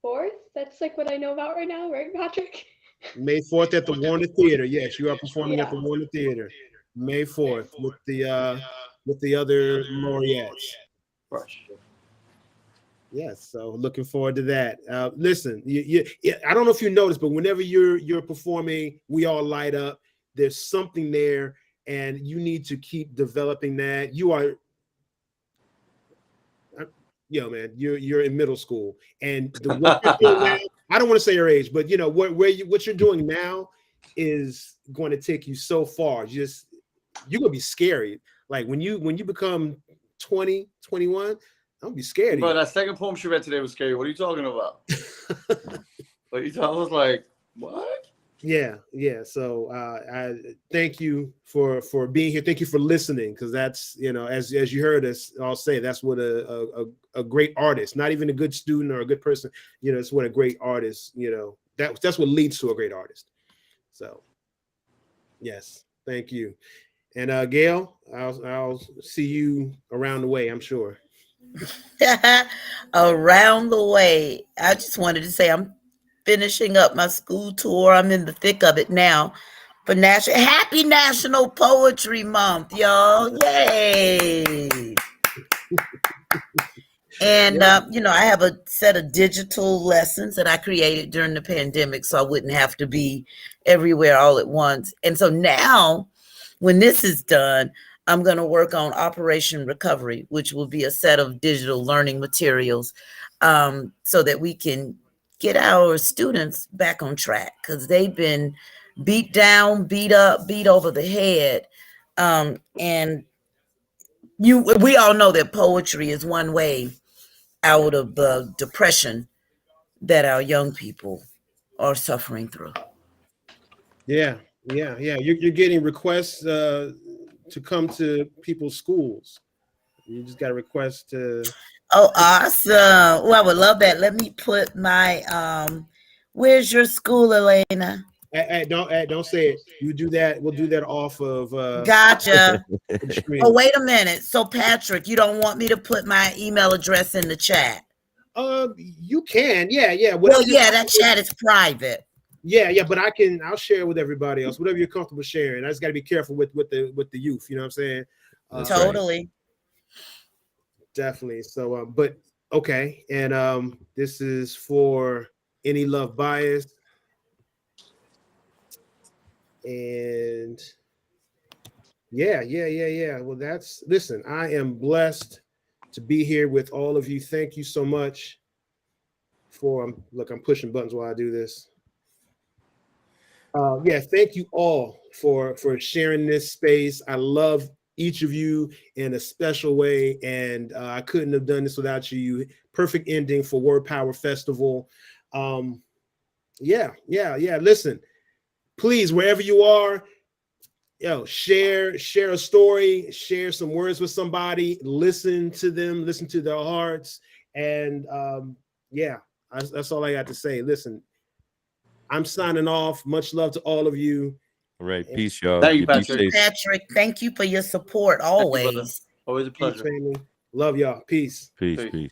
4th. That's like what I know about right now, right, Patrick? May 4th at the Warner Theater. Yes, you are performing at the Warner Theater. May 4th with the other laureates. Yes, so looking forward to that. Listen, I don't know if you noticed, but whenever you're performing, we all light up. There's something there, and you need to keep developing that. You are, man, you're in middle school, and what you're doing now, I don't want to say your age, but you know what you're doing now is going to take you so far. You're gonna be scary. Like when you become 20, 21, I'll be scared. But that second poem she read today was scary. What are you talking about? I was like, what? Yeah. So I thank you for being here. Thank you for listening, because that's, you know, as you heard us all say, that's what a great artist, not even a good student or a good person, you know, it's what a great artist, you know, that's what leads to a great artist. So yes, thank you. And Gail, I'll see you around the way, I'm sure. Around the way. I just wanted to say I'm finishing up my school tour. I'm in the thick of it now for Happy National Poetry Month, y'all. Yay. And, you know, I have a set of digital lessons that I created during the pandemic, so I wouldn't have to be everywhere all at once. And so now, when this is done, I'm going to work on Operation Recovery, which will be a set of digital learning materials so that we can get our students back on track, because they've been beat down, beat up, beat over the head. And we all know that poetry is one way out of the depression that our young people are suffering through. Yeah. You're getting requests to come to people's schools. You just got a request to. Oh, awesome. Well, I would love that. Let me put my, where's your school, Elena? Don't say it. You do that. We'll do that off of. Gotcha. Oh, wait a minute. So Patrick, you don't want me to put my email address in the chat? You can. Yeah. Well, yeah, that chat is private. Yeah, but I'll share it with everybody else, whatever you're comfortable sharing. I just got to be careful with the youth. You know what I'm saying? Totally. Right. Definitely. So, but okay. And this is for Any Love Bias. And yeah. Well, listen, I am blessed to be here with all of you. Thank you so much I'm pushing buttons while I do this. Thank you all for sharing this space. I love each of you in a special way, and I couldn't have done this without you. Perfect ending for Word Power Festival. Listen, please, wherever you are, share a story, share some words with somebody, listen to them, listen to their hearts, and that's all I got to say. Listen, I'm signing off. Much love to all of you. All right. Peace, y'all. Thank you, Patrick. Patrick, thank you for your support always. Always a pleasure. Peace, family. Love y'all. Peace. Peace.